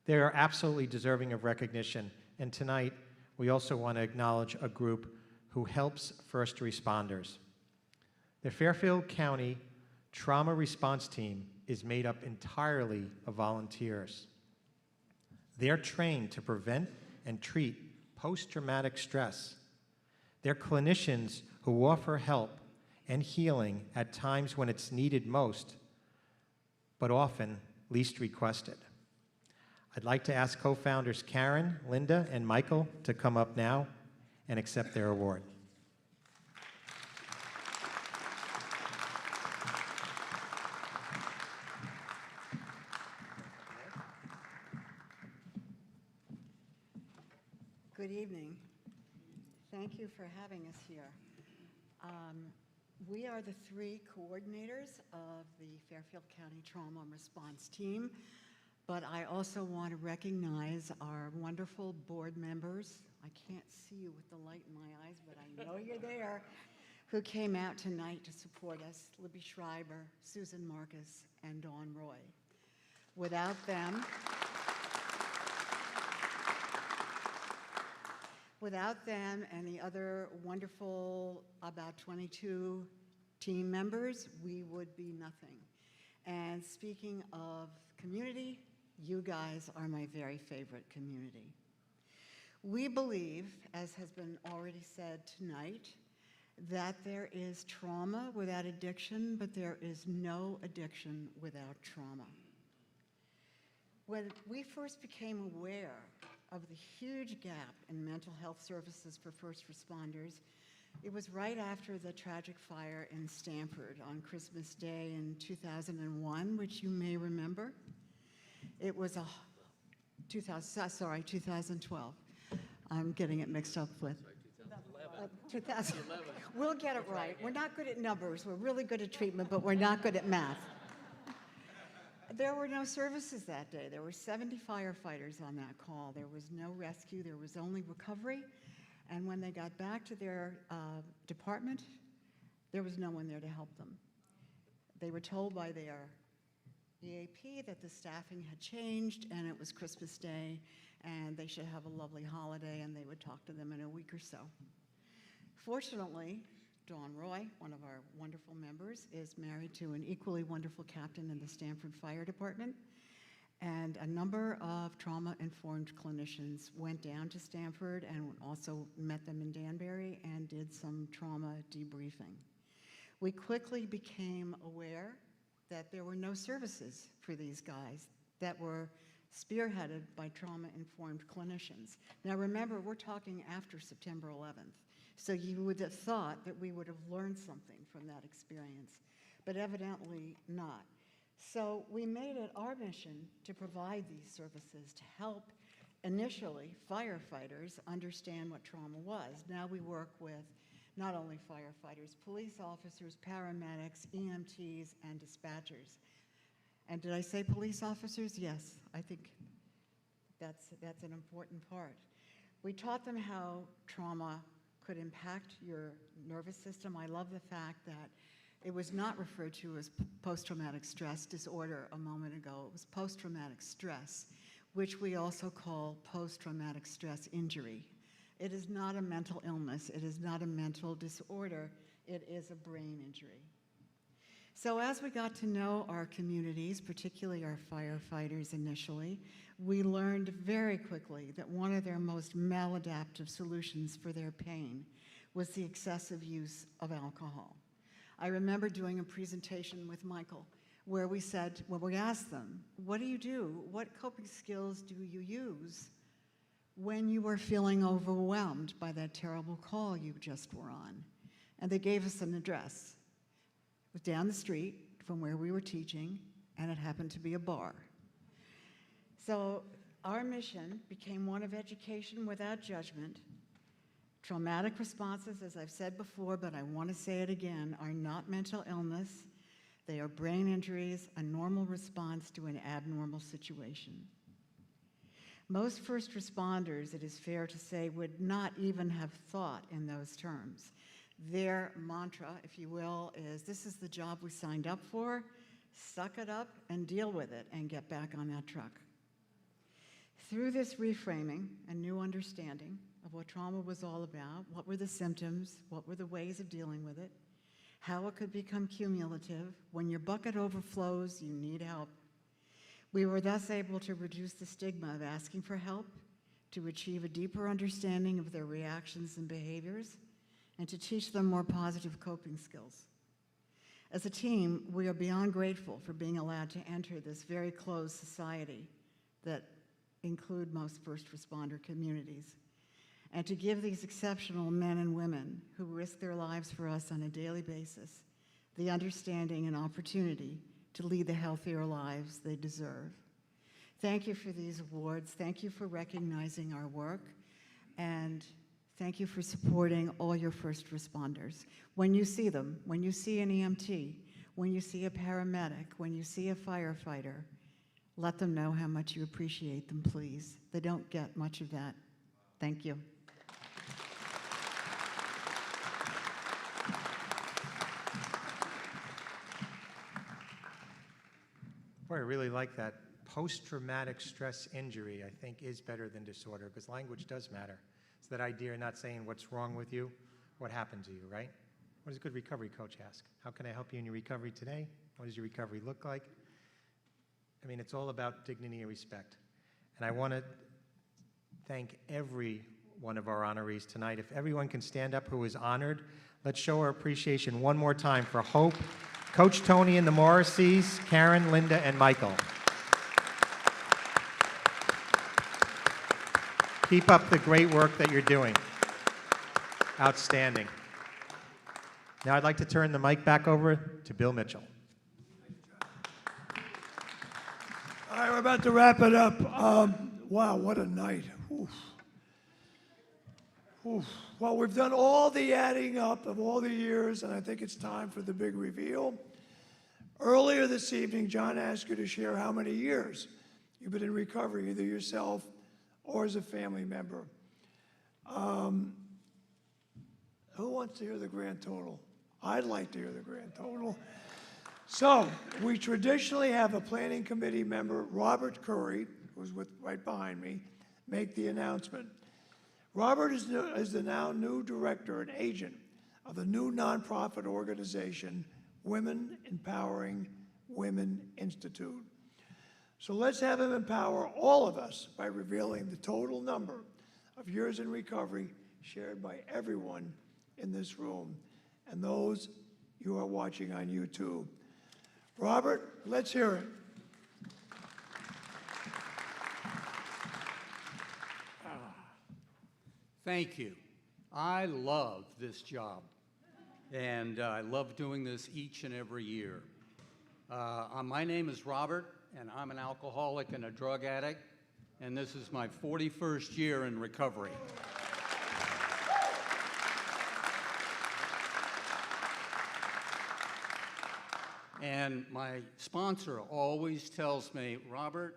They are absolutely deserving of recognition, and tonight we also want to acknowledge a group who helps first responders. The Fairfield County Trauma Response Team is made up entirely of volunteers. They're trained to prevent and treat post-traumatic stress. They're clinicians who offer help and healing at times when it's needed most, but often least requested. I'd like to ask co-founders Karen, Linda, and Michael to come up now and accept their award. Good evening. Thank you for having us here. We are the three coordinators of the Fairfield County Trauma Response Team, but I also want to recognize our wonderful board members. I can't see you with the light in my eyes, but I know you're there, who came out tonight to support us: Libby Schreiber, Susan Marcus, and Dawn Roy. Without them, and the other wonderful, about 22 team members, we would be nothing. And speaking of community, you guys are my very favorite community. We believe, as has been already said tonight, that there is trauma without addiction, but there is no addiction without trauma. When we first became aware of the huge gap in mental health services for first responders, it was right after the tragic fire in Stamford on Christmas Day in 2001, which you may remember. It was 2012. I'm getting it mixed up with 2011. We'll get it right. We're not good at numbers. We're really good at treatment, but we're not good at math. There were no services that day. There were 70 firefighters on that call. There was no rescue. There was only recovery. And when they got back to their department, there was no one there to help them. They were told by their EAP that the staffing had changed and it was Christmas Day and they should have a lovely holiday, and they would talk to them in a week or so. Fortunately, Dawn Roy, one of our wonderful members, is married to an equally wonderful captain in the Stamford Fire Department, and a number of trauma-informed clinicians went down to Stamford and also met them in Danbury and did some trauma debriefing. We quickly became aware that there were no services for these guys that were spearheaded by trauma-informed clinicians. Now remember, we're talking after September 11th. So you would have thought that we would have learned something from that experience, but evidently not. So we made it our mission to provide these services to help initially firefighters understand what trauma was. Now we work with not only firefighters, police officers, paramedics, EMTs, and dispatchers. And did I say police officers? Yes, I think that's an important part. We taught them how trauma could impact your nervous system. I love the fact that it was not referred to as post-traumatic stress disorder a moment ago. It was post-traumatic stress, which we also call post-traumatic stress injury. It is not a mental illness. It is not a mental disorder. It is a brain injury. So as we got to know our communities, particularly our firefighters initially, we learned very quickly that one of their most maladaptive solutions for their pain was the excessive use of alcohol. I remember doing a presentation with Michael where we said, well, we asked them, what do you do? What coping skills do you use when you are feeling overwhelmed by that terrible call you just were on? And they gave us an address. It was down the street from where we were teaching, and it happened to be a bar. So our mission became one of education without judgment. Traumatic responses, as I've said before, but I want to say it again, are not mental illness. They are brain injuries, a normal response to an abnormal situation. Most first responders, it is fair to say, would not even have thought in those terms. Their mantra, if you will, is this is the job we signed up for, suck it up and deal with it and get back on that truck. Through this reframing and new understanding of what trauma was all about, what were the symptoms, what were the ways of dealing with it, how it could become cumulative. When your bucket overflows, you need help. We were thus able to reduce the stigma of asking for help, to achieve a deeper understanding of their reactions and behaviors, and to teach them more positive coping skills. As a team, we are beyond grateful for being allowed to enter this very closed society that include most first responder communities, and to give these exceptional men and women who risk their lives for us on a daily basis the understanding and opportunity to lead the healthier lives they deserve. Thank you for these awards. Thank you for recognizing our work, and thank you for supporting all your first responders. When you see them, when you see an EMT, when you see a paramedic, when you see a firefighter, let them know how much you appreciate them, please. They don't get much of that. Thank you. Boy, I really like that. Post-traumatic stress injury, I think, is better than disorder, because language does matter. It's that idea of not saying what's wrong with you, what happened to you, right? What does a good recovery coach ask? How can I help you in your recovery today? What does your recovery look like? I mean, it's all about dignity and respect. And I want to thank every one of our honorees tonight. If everyone can stand up who is honored, let's show our appreciation one more time for Hope, Coach Tony and the Morrisseys, Karen, Linda, and Michael. Keep up the great work that you're doing. Outstanding. Now I'd like to turn the mic back over to Bill Mitchell. All right, we're about to wrap it up. Wow, what a night. Oof. Oof. Well, we've done all the adding up of all the years, and I think it's time for the big reveal. Earlier this evening, John asked you to share how many years you've been in recovery, either yourself or as a family member. Who wants to hear the grand total? I'd like to hear the grand total. So, we traditionally have a planning committee member, Robert Curry, who's right behind me, make the announcement. Robert is the now new director and agent of the new nonprofit organization, Women Empowering Women Institute. So let's have him empower all of us by revealing the total number of years in recovery shared by everyone in this room and those you are watching on YouTube. Robert, let's hear it. Thank you. I love this job, and I love doing this each and every year. My name is Robert, and I'm an alcoholic and a drug addict, and this is my 41st year in recovery. And my sponsor always tells me, Robert,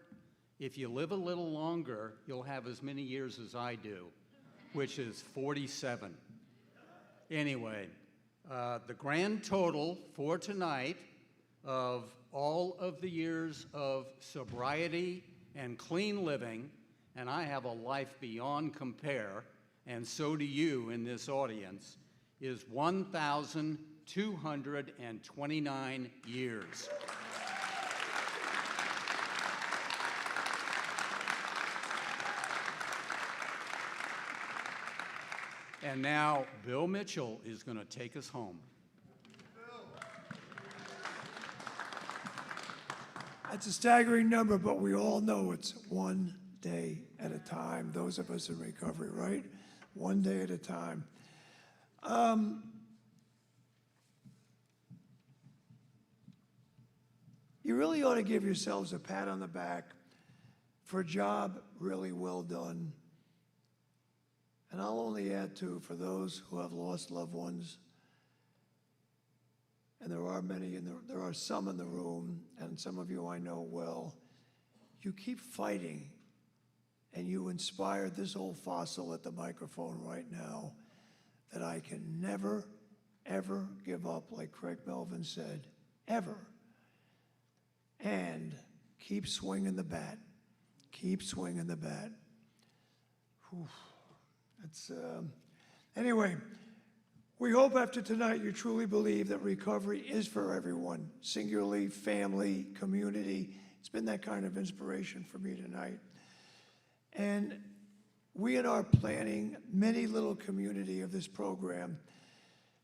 if you live a little longer, you'll have as many years as I do, which is 47. Anyway, the grand total for tonight of all of the years of sobriety and clean living, and I have a life beyond compare, and so do you in this audience, is 1,229 years. And now Bill Mitchell is going to take us home. That's a staggering number, but we all know it's one day at a time, those of us in recovery, right? One day at a time. You really ought to give yourselves a pat on the back for a job really well done. And I'll only add to, for those who have lost loved ones, and there are many, there are some in the room, and some of you I know well, you keep fighting, and you inspire this old fossil at the microphone right now that I can never, ever give up, like Craig Melvin said, ever. And keep swinging the bat. Keep swinging the bat. Whew. That's, anyway, we hope after tonight you truly believe that recovery is for everyone, singularly, family, community. It's been that kind of inspiration for me tonight. And we in our planning, many little community of this program,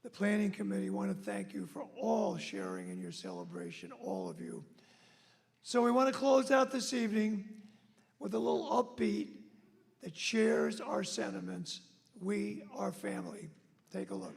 the planning committee, want to thank you for all sharing in your celebration, all of you. So we want to close out this evening with a little upbeat that shares our sentiments. We are family. Take a look.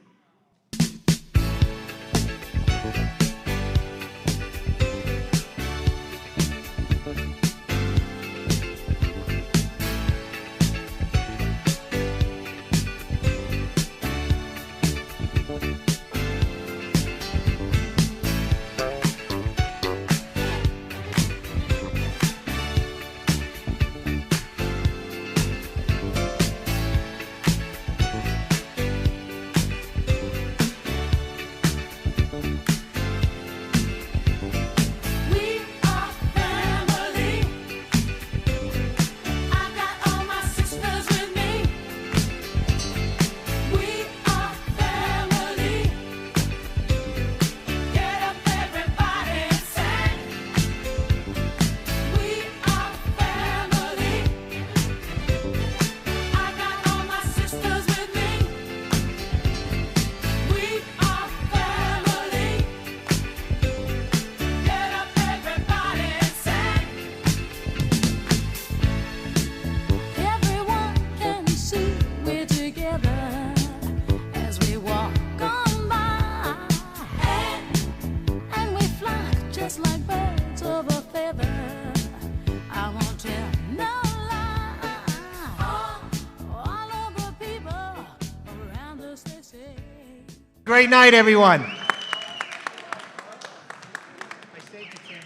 Great night, everyone. I saved you, Tim.